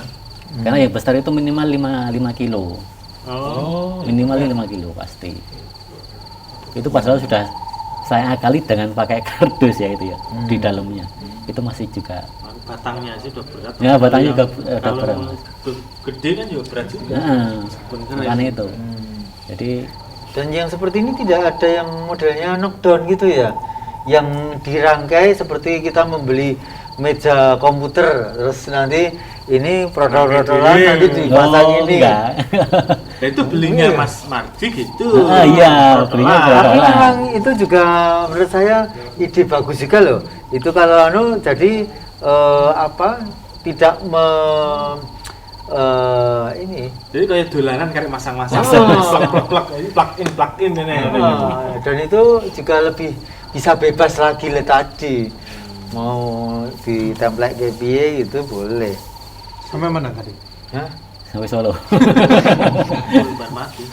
karena yang besar itu minimal 5 kilo. Oh. Minimal 5 kilo pasti. Itu padahal sudah saya akali dengan pakai kardus ya itu ya di dalamnya. Itu masih juga. Batangnya sih udah berat. Ya, batangnya juga udah Kalau berat. gede kan juga berat juga. Nah, Bener ya. makanya itu. Jadi dan yang seperti ini tidak ada yang modelnya knockdown gitu ya, yang dirangkai seperti kita membeli meja komputer terus nanti ini prodol-prodolan nanti dipasang ini. enggak. Nah, itu belinya Mas Mardi gitu. Iya, belinya Tapi prodolan. memang itu juga menurut saya ide bagus juga loh. Itu kalau jadi tidak ini. Jadi kayak dolanan kayak masang-masang. Oh. Plug in ini. Dan itu juga lebih bisa bebas lagi le tadi. Mau ditemplate kayak piye gitu boleh. Sampai mana tadi? Hah? Sampai Solo. Korban mati.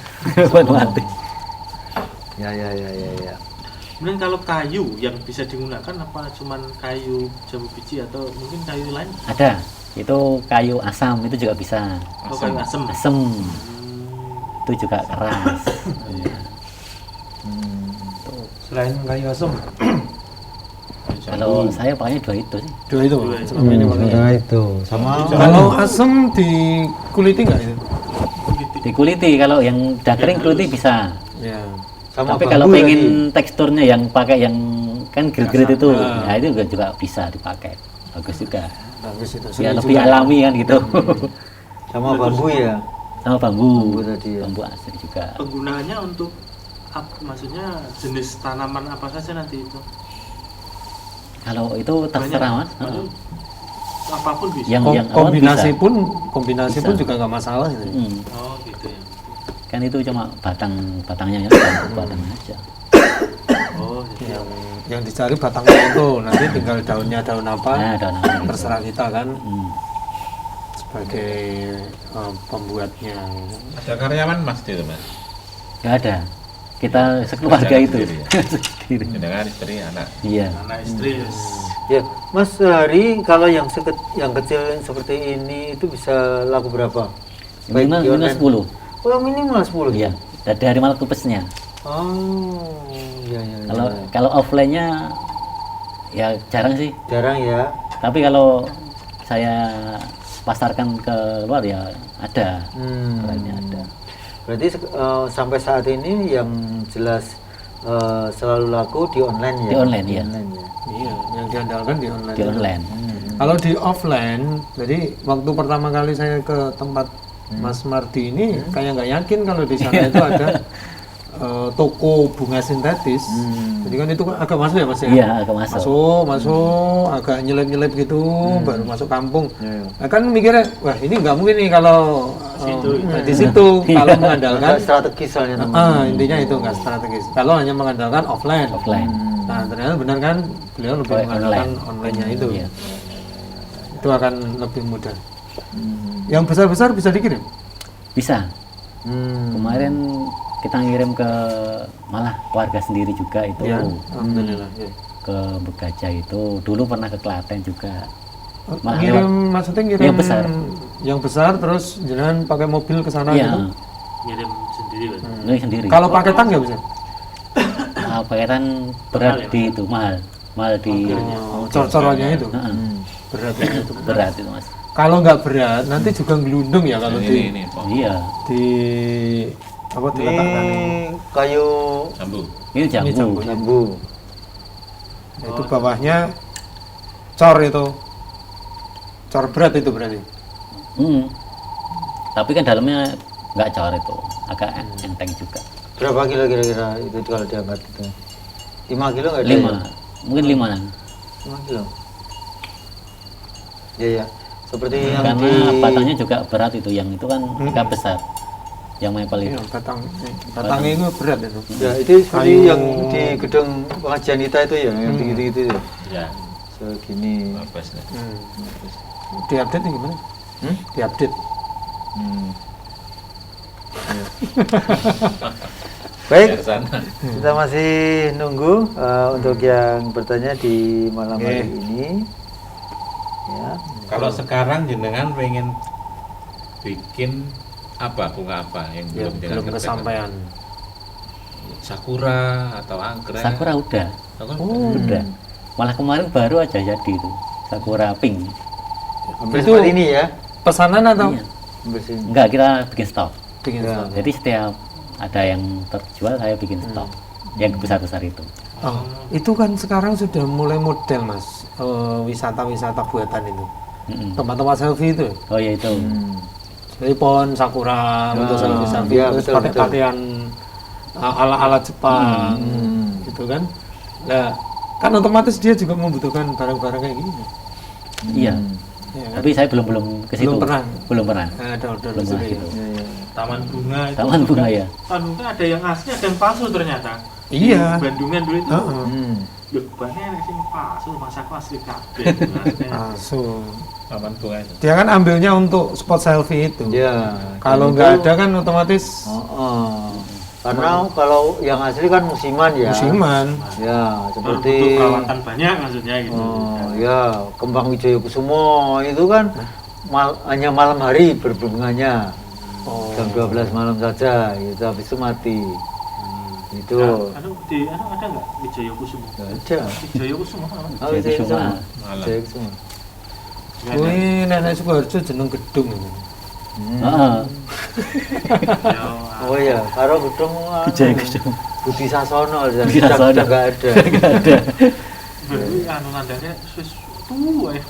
Buat mati. Ya. Kemudian kalau kayu yang bisa digunakan apa cuman kayu jambu biji atau mungkin kayu lain? Ada. Itu kayu asam itu juga bisa. Oh, kayu asem. Asam. Itu juga keras. Iya. Selain kayu asam, Kalau saya pakainya dua itu sih. dua itu. Dua itu. Selama ini pakai. Nah itu sama Kalau asam di kuliti nggak itu? Dikuliti, kalau yang udah kering kuliti bisa. Ya. sama Tapi kalau bambu pengen teksturnya yang pakai yang kan grit-grit itu, Nah. nah itu juga bisa dipakai. Bagus juga. Bagus itu. Ya Sering lebih juga. alami kan gitu. sama bambu ya. Sama bambu. Bambu tadi ya. Bambu asli juga. Penggunaannya untuk maksudnya jenis tanaman apa saja nanti itu? Kalau itu terserah Mas. Maksudnya apapun bisa. Yang Kombinasi bisa. kombinasi Bisa. pun juga nggak masalah itu. Oh gitu ya. Kan itu cuma batangnya ya, batangnya aja. Oh gitu. Yang dicari batangnya itu, nanti tinggal daunnya daun apa, Nah, daun apa gitu. terserah kita kan sebagai pembuatnya. Ada karyawan Mas di rumah. Nggak ada. Kita sekeluarga Kerjaan itu. sendiri ya? Sendiri. Jenengan istri anak. Iya. Anak istri. Ya, Mas Hari kalau yang kecil seperti ini itu bisa laku berapa? Baik di Minimal online. 10. Oh, minimal 10. Iya. Dari marketplace-nya. Oh, iya. Kalau offline-nya ya jarang sih. Jarang ya. Tapi kalau saya pasarkan ke luar ya Ada. Hmm. Lainnya ada. Berarti sampai saat ini yang jelas selalu laku di online ya? Di online, iya. ya. Iya, yang diandalkan di online. Di online. Kalau di offline, jadi waktu pertama kali saya ke tempat Mas Mardi ini kayak nggak yakin kalau di sana itu ada toko bunga sintetis. Jadi kan itu agak masuk ya Mas ya? Iya, agak masuk. Masuk, agak nyelip-nyelip gitu, baru masuk kampung. Iya. Nah, kan mikirnya, wah ini nggak mungkin nih kalau di situ kalau mengandalkan Agak strategis soalnya teman. intinya itu nggak strategis. Kalau hanya mengandalkan offline. Offline. Nah ternyata benar kan beliau lebih Online. mengandalkan online-nya itu. Iya. Itu akan lebih mudah. Yang besar-besar bisa dikirim. Bisa. Hmm. Kemarin kita ngirim ke malah warga sendiri juga itu Ya, alhamdulillah. Ya. ke Bekajah itu. Dulu pernah ke Klaten juga. Malah Ngirim maksudnya ngirim yang besar. Yang besar terus jenengan pakai mobil ke sana gitu. Iya, Ngirim sendiri berarti. ini sendiri. Kalau paketan nggak bisa. Paketan berat di itu mahal di Cor-corannya itu Heeh, berat ya, itu. berat itu Mas. Kalau nggak berat nanti juga gelundung ya kalau ini Iya, di apa diletakkan Ini kayu jambu. ini ini jambu. jambu. jambu. Itu bawahnya cor itu. Cor berat itu berarti. Hmm. Tapi kan dalamnya nggak cor itu, agak enteng juga. Berapa kilo kira-kira itu kalau diangkat itu? 5 kilo nggak ada? 5, mungkin 5 an. 5 kilo. Ya ya. Seperti yang Karena di batangnya juga berat itu, yang itu kan agak besar. Yang maple itu. Iya, batangnya itu berat itu. ya itu seperti Kayu. yang di gedung pengajian kita itu ya, yang tinggi-tinggi itu ya. Ya, Segini. bagus nih. Diupdate nih gimana? Hmm? Diupdate. Hmm. Ya. Baik, Dari sana. kita masih nunggu untuk yang bertanya di malam hari Oke. ini. Ya. Kalau sekarang jenengan pengen bikin apa, bunga apa yang Ya, belum jenengan belum kerjakan? kesampaian. Sakura atau anggrek? Sakura udah, Sakura udah. Malah kemarin baru aja jadi itu, sakura pink. Hampir Itu- seperti ini ya. Pesanan atau Iya. Hampir sini. Enggak, kita bikin stok. bikin Ya. stok? Jadi setiap ada yang terjual saya bikin stok. Yang besar-besar itu. Oh, itu kan sekarang sudah mulai model Mas, wisata-wisata buatan itu. Tempat-tempat selfie itu. Oh ya itu. Jadi pohon sakura untuk selfie-selfie, iya, terus betul, pakai betul. pakaian ala-ala Jepang, gitu kan. Nah, kan otomatis dia juga membutuhkan barang-barang kayak gini. Iya. Ya, kan? Tapi saya belum ke situ. Belum pernah. Belum pernah. Ada order Belum di situ pernah ya. situ. Ya, ya. Taman bunga itu Taman juga- bunga ya. Taman bunga ada yang asli, ada yang palsu ternyata. Iya. Di Bandungan dulu itu. Heeh. Loh, banyak yang sing palsu, masa aku asli kabeh. So, taman bunga itu. dia kan ambilnya untuk spot selfie itu. Ya. Kalau dan nggak itu- ada kan otomatis Karena kalau yang asli kan musiman ya. musiman. Ya, Butuh seperti perawatan banyak maksudnya gitu. ya, kembang Wijaya Kusumo itu kan hanya malam hari berbunganya. Jam 12 malam saja, itu habis itu mati. Itu Ada nggak Wijaya Kusuma? nggak ada. Wijaya Kusuma apa? Oh, Wijaya Kusumo. Malam. Wijaya Kusumo. Nggak ada. Wih, nenek Sukoharjo jeneng gedung ini. Heeh. Ya, Oh iya, karo gedung Wijaya Kusumo. Budi Sasono dan Budi sudah Sasono. nggak ada. Nggak ada. berarti anu nandanya wis tua ya.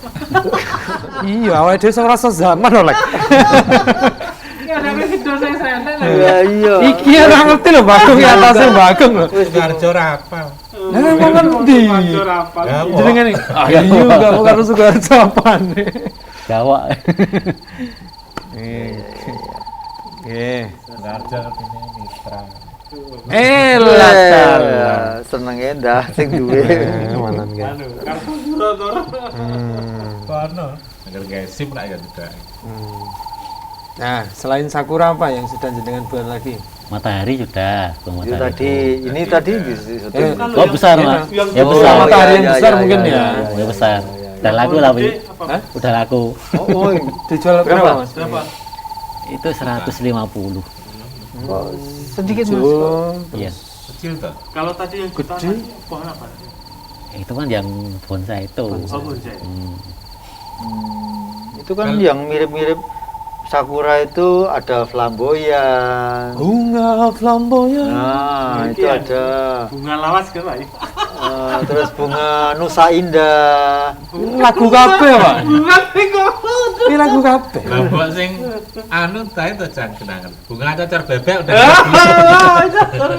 Iya, awalnya dia rasa zaman oleh. Ya ada video saya sana. Ya iya. Iki ora ngerti lho Bagong ya atasnya Bagong lho. Wis Sukoharjo rapal. Lah mau ngerti. Jenengan iki. Ayo enggak mau karo Sukoharjo apane. Jawa. Sukoharjo artinya mitra. Lah senengnya dah sing duwe. manan kan. Anu, kartu dura-dura. Kono. Agar gesip lah ya tidak. Nah, selain sakura apa yang sudah jenengan buat lagi? Matahari sudah, Bang Itu Matahari. tadi, ini tadi di Eh, Oh besar Mas. Ya Oh, besar. matahari yang iya, besar iya, mungkin iya, ya. iya, Ya besar. Udah laku tapi. Hah? Udah laku. Oh, dijual berapa, Mas? Berapa? Itu 150. Kok sedikit Mas. Oh, Iya. Kecil tuh. Kalau tadi yang kita Gede. pohon apa? Itu kan yang bonsai itu. Oh, bonsai. Hmm. Itu kan yang mirip-mirip sakura itu ada flamboyan. Bunga flamboyan. Nah, itu Iya. ada. Bunga lawas kan Pak? Terus bunga Nusa Indah. Lagu kabeh, Pak. Bunga bego. Ini lagu kabeh. Lah kok sing anu ta itu jan kenangan. Bunga cocor bebek udah.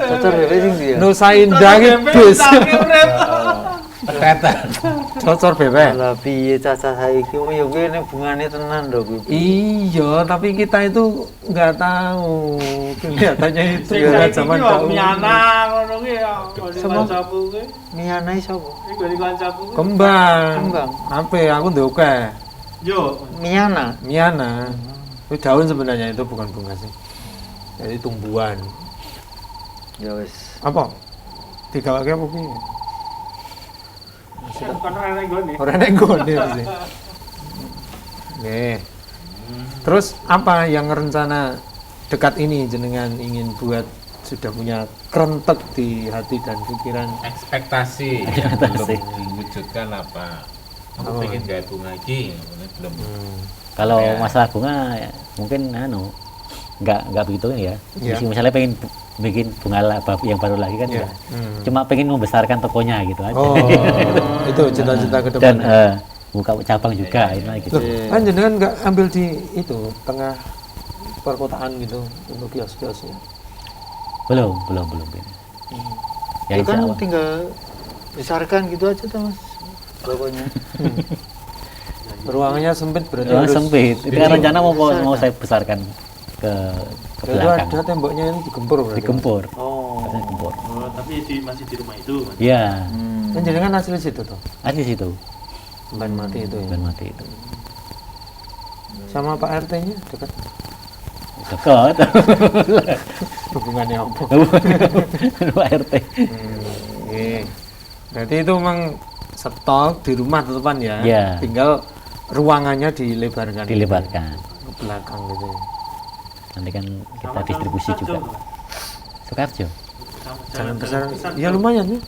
Cocok bebek sing dia. Nusa Indah iki bis. Tetetan. Cocor bebek. Lah piye caca saiki yo kuwi nek bungane tenan lho kuwi. Iya, tapi kita itu nggak tahu. Kelihatannya itu Sing ya saiki zaman ki dahulu. Miana ngono ki ya. Sama? Kancaku ki. Mianai sapa? Iku di kancaku ki. Kembang. Kembang. Apa ya? Aku ndek oke. Yo, Miana. Miana. Itu daun sebenarnya, itu bukan bunga sih. Jadi tumbuhan. Ya wis. Apa? Digawake apa piye? kan rene gone. Ora nek gone sih. Nih. Terus apa yang rencana dekat ini jenengan ingin buat, sudah punya kerentek di hati dan pikiran? Ekspektasi yang belum diwujudkan apa? Aku Oh. pengen gaya bunga lagi, belum. Kalau Ya. masalah bunga ya, mungkin nggak begitu ya. Ya. Misalnya pengen bikin bunga yang baru lagi kan Ya. ya. Cuma pengen membesarkan tokonya gitu aja. Oh, itu cita-cita ke Dan depan. buka cabang juga gitu. Loh, kan jenengan nggak ambil di itu tengah perkotaan gitu untuk kios-kiosnya? Belum ini. Ya Itu insya kan Allah. tinggal besarkan gitu aja tuh Mas. Pokoknya. Ruangannya sempit berarti Oh, harus sempit. Itu kan rencana mau saya besarkan ke itu belakang. ada temboknya ini digempur berarti. Digempur. Oh. Harusnya digempur. Oh, tapi masih di rumah itu. Mas. Iya, Kan jenengan asli situ tuh. ada di situ. Ban mati itu ya. Dan mati itu. Sama Pak RT-nya dekat. Dekat. Hubungannya apa? Pak RT. Oke. Berarti itu memang stok di rumah tetepan ya. Iya. Tinggal ruangannya dilebarkan. Dilebarkan. Ke belakang gitu. ya. Nanti kan kita Sama distribusi jalan juga. besar, Mas. Sukarjo. Sama Jalan besar. besar, Ya lumayan ya.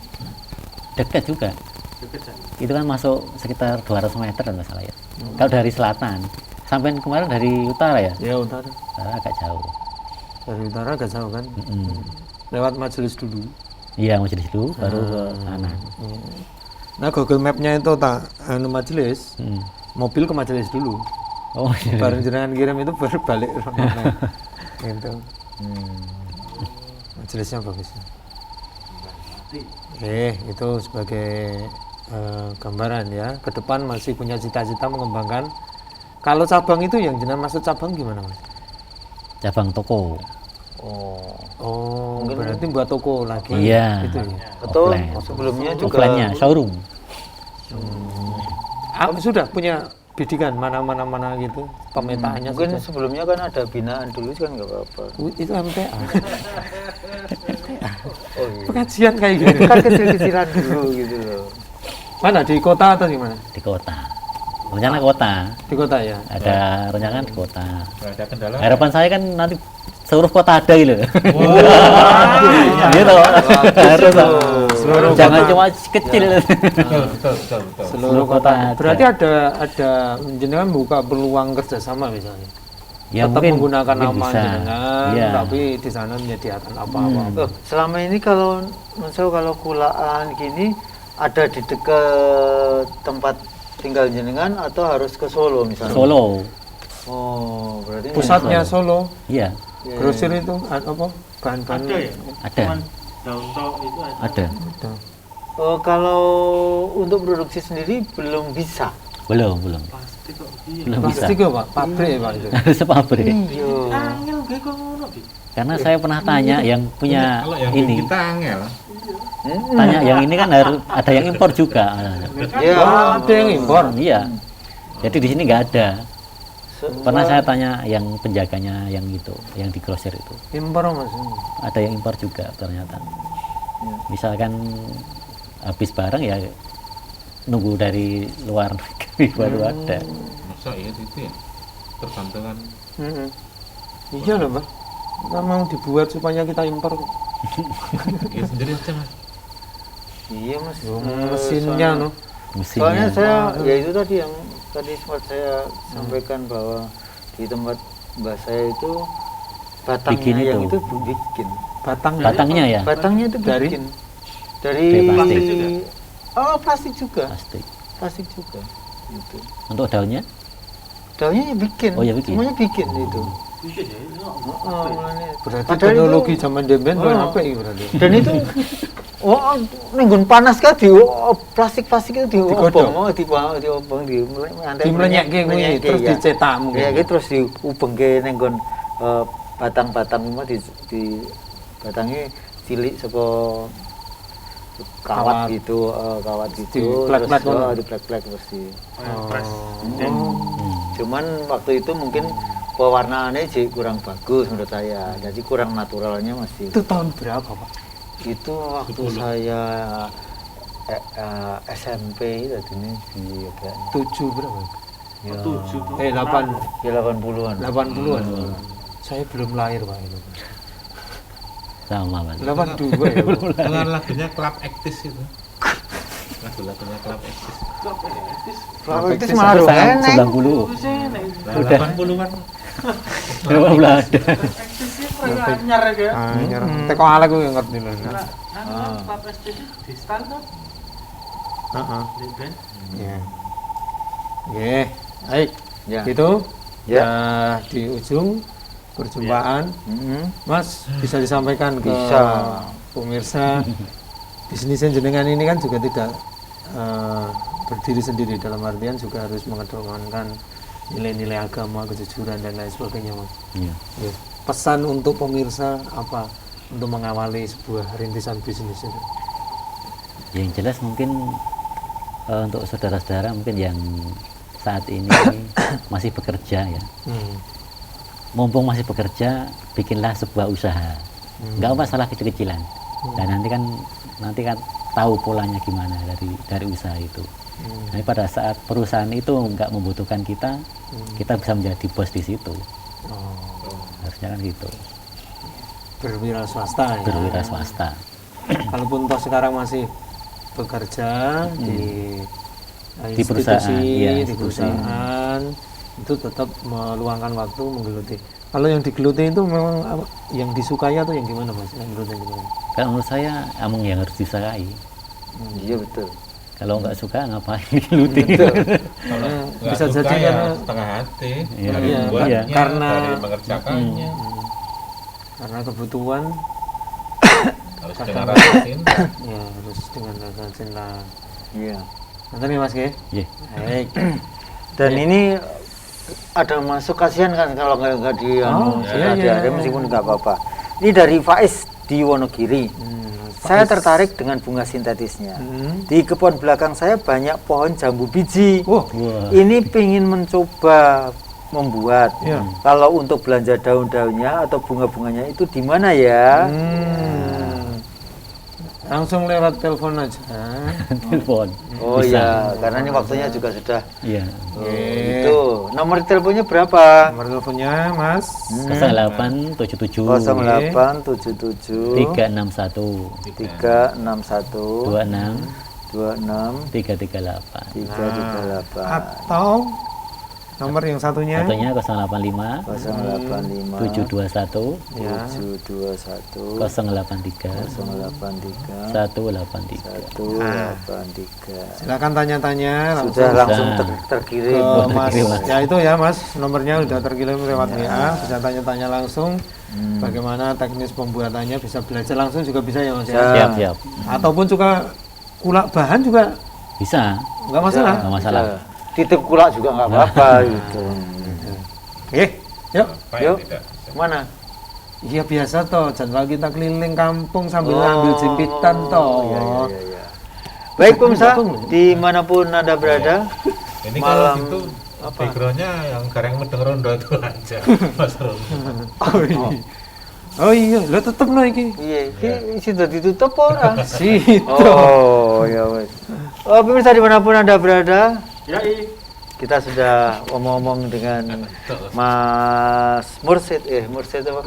Dekat juga. deket kan. Itu kan masuk sekitar 200 meter kalau nggak salah ya. Kalau dari selatan, sampai kemarin dari utara ya. Ya utara. Utara agak jauh. Dari utara agak jauh kan. Mm-mm. Lewat majelis dulu. Iya, mau jadi dulu baru ke sana. Nah Google Map-nya itu tak anu majelis, Mm. mobil ke majelis dulu. Oh, iya. Bareng jenengan kirim itu baru balik rombongan. Gitu. Majelisnya bagus. Itu sebagai gambaran ya. Ke depan masih punya cita-cita mengembangkan. Kalau cabang itu yang jenengan maksud cabang gimana Mas? Cabang toko. Oh, berarti buat toko lagi. Iya. Gitu ya. Atau Offline. sebelumnya juga Offline-nya showroom. Sudah punya bidikan mana gitu pemetaannya mungkin sudah. sebelumnya kan ada binaan dulu kan nggak apa-apa. Itu MTA. Oh iya. Pengajian kayak gitu. Kan kecil-kecilan dulu gitu loh. Mana di kota atau gimana? Di kota. Rencana kota. Di kota ya. Ada rencana di kota. Kalau ada kendala, Harapan saya kan nanti seluruh kota ada gitu. Gitu. Harus Seluruh jangan kota. cuma kecil. betul. Seluruh kota. ada. Berarti ada jenengan buka peluang kerjasama misalnya. Ya Tetap mungkin menggunakan mungkin nama bisa. jenengan, Iya. tapi di sana menyediakan apa-apa. Oh, selama ini kalau misal kalau kulaan gini ada di dekat tempat tinggal jenengan atau harus ke Solo misalnya? Solo. Oh, berarti Pusatnya Solo, Iya, grosir itu apa? Bahan-bahan Ada ya? ada. Cuman daun tok itu ada. Ada. Ada. Oh, kalau untuk produksi sendiri belum bisa. Belum. Pasti kok iya. Belum bisa. Plastik ya Pak, pabrik ya Pak itu. Harus pabrik. Iya. Angel gue kok ngono Bi. Karena saya pernah tanya yang punya kalau yang ini, kita angel, tanya yang ini kan harus ada yang impor juga. Ya. Oh, ada yang impor. Iya. Jadi di sini nggak ada. Se- Pernah saya tanya yang penjaganya yang itu, yang di grosir itu. Impor Mas. Ada yang impor juga ternyata. Misalkan habis barang ya nunggu dari luar negeri baru ada. masa iya itu ya tergantungan. Mm-mm. Iya loh Pak. Kita mau dibuat supaya kita impor kok. Ya sendiri aja mas. Iya mas. Mesinnya no. Soalnya Mesinnya. saya ya itu tadi yang tadi sempat saya sampaikan bahwa di tempat mbak saya itu batangnya Bikin yang itu. itu bikin. Batangnya ya, Batangnya itu Dari? bikin. Dari Dari plastik juga? Oh, plastik juga. plastik. Plastik juga. Itu. Untuk daunnya? Daunnya ya bikin. Oh, ya bikin. Semuanya bikin itu. Bikin ya. Oh, mulanya. Berarti Padahal teknologi itu- zaman deben Oh. apa iki berarti? Dan itu nenggon panas kan plastik itu Digodhog. diobong di Dimlenyekke kuwi terus dicetak mungkin. Ya gitu terus diubengke nenggon batang-batang di batangnya cilik saka Kawat. kawat gitu Diplek-plek terus ngono. diplek-plek terus di Press. cuman waktu itu mungkin pewarnaannya kurang bagus menurut saya jadi kurang naturalnya masih Itu tahun berapa, Pak? itu waktu saya SMP tadi ini di Yogyakarta 7 berapa? ya, 8 ya 80-an 80-an. Saya belum lahir, Pak itu. Sama Mas. 82 ya. Pak? Dengan lagunya Club Actis itu. Lagu-lagunya Club Actis. kalau itu malah Saya eneng 90. Udah 80-an. Belum ada. Anyar ya. Anyar. Teko alek kuwi ngerti lho. Di stand tuh. Heeh. Di band. Ya. Nggih. Baik. ya Gitu. Ya. Nah, di ujung perjumpaan, Mas bisa disampaikan ke Bisa. pemirsa bisnis jenengan ini kan juga tidak berdiri sendiri, dalam artian juga harus mengedepankan nilai-nilai agama, kejujuran dan lain sebagainya, Mas. Iya. Ya. Pesan untuk pemirsa apa untuk mengawali sebuah rintisan bisnis itu? Yang jelas mungkin untuk saudara-saudara mungkin yang saat ini masih bekerja ya. Mumpung masih bekerja, bikinlah sebuah usaha. Nggak masalah kecil-kecilan. Dan nanti kan tahu polanya gimana dari usaha itu. Jadi pada saat perusahaan itu nggak membutuhkan kita, kita bisa menjadi bos di situ. Harusnya kan gitu. Berwira swasta ya. Berwira swasta. Kalaupun toh sekarang masih bekerja di perusahaan, institusi, iya, di institusi. perusahaan, itu tetap meluangkan waktu menggeluti. Kalau yang digeluti itu memang yang disukai atau yang gimana, Mas? Yang geluti gimana? Kalau menurut saya emang yang harus disukai. iya betul Kalau nggak suka ngapain digeluti? Kalau nggak bisa suka jadi ya karena- setengah hati Iya, dari iya, membuatnya, karena- dari mengerjakannya Karena kebutuhan harus dengan rasa cinta. ya harus dengan rasa cinta. iya Nanti nih, Mas Ge. Iya. Baik. dan ini ada masuk kasihan kan kalau nggak di iya, iya. meskipun nggak apa-apa ini dari Faiz di Wonogiri. Saya tertarik dengan bunga sintetisnya. Di kebun belakang saya banyak pohon jambu biji. Wah. Ini pingin mencoba membuat. Iya. Kalau untuk belanja daun-daunnya atau bunga-bunganya itu di mana ya? Langsung lewat telepon aja. Telepon. Oh Bisa. iya, karena ini waktunya juga sudah. Iya. Itu nomor teleponnya berapa? Nomor teleponnya, Mas. 0877 0877 361 361 26 26 338. 338 Atau nomor yang satunya. Satunya 085 085 721 Ya. 721 083 083 183. 183 Silakan tanya-tanya langsung sudah langsung ke terkirim. Mas. terkirim. Ya itu ya, Mas. Nomornya udah terkirim lewat WA. Bisa tanya-tanya langsung. Bagaimana teknis pembuatannya, bisa belajar langsung juga bisa ya, Mas. Ya? Siap, siap. Ataupun juga kulak bahan juga Bisa. nggak masalah. Nggak masalah. Titip kulak juga nggak apa-apa gitu. Oke, yuk. Apa yang Yuk. tidak? Mana? Iya biasa toh, jadwal kita keliling kampung sambil Oh, ngambil jimpitan toh. iya, iya, iya. Baik pemirsa, dimanapun anda berada, Ini Malam- kalau itu backgroundnya yang gareng medeng rondo itu aja Mas Rondo. Oh iya. Oh iya, lo tetep lo iki. iya, ini sudah ditutup ora? Situ. Oh ya wes. Oh pemirsa dimanapun anda berada, Ya, kita sudah ngomong-ngomong dengan Mas Mursid, Mursid apa?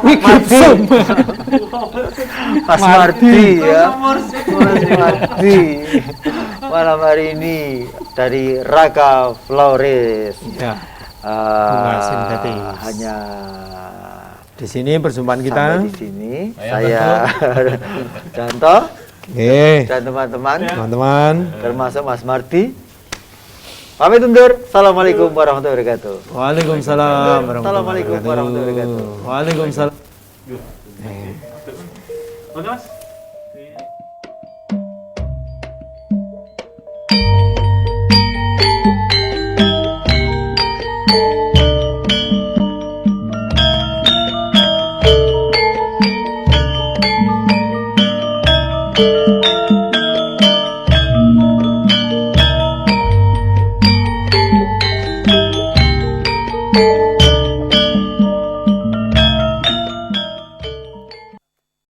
Maksum. Mas Mardi ya. Mas Mardi. Malam hari ini dari Raka Flores. Ya. Bunga sintetis. hanya Di sini perjumpaan kita. sampai di sini. Saya Saya Janto Oke, dan teman-teman, teman-teman. termasuk Mas Mardi. Pamit undur. Assalamualaikum warahmatullahi wabarakatuh. Waalaikumsalam Assalamualaikum warahmatullahi wabarakatuh. Waalaikumsalam. Oke mas.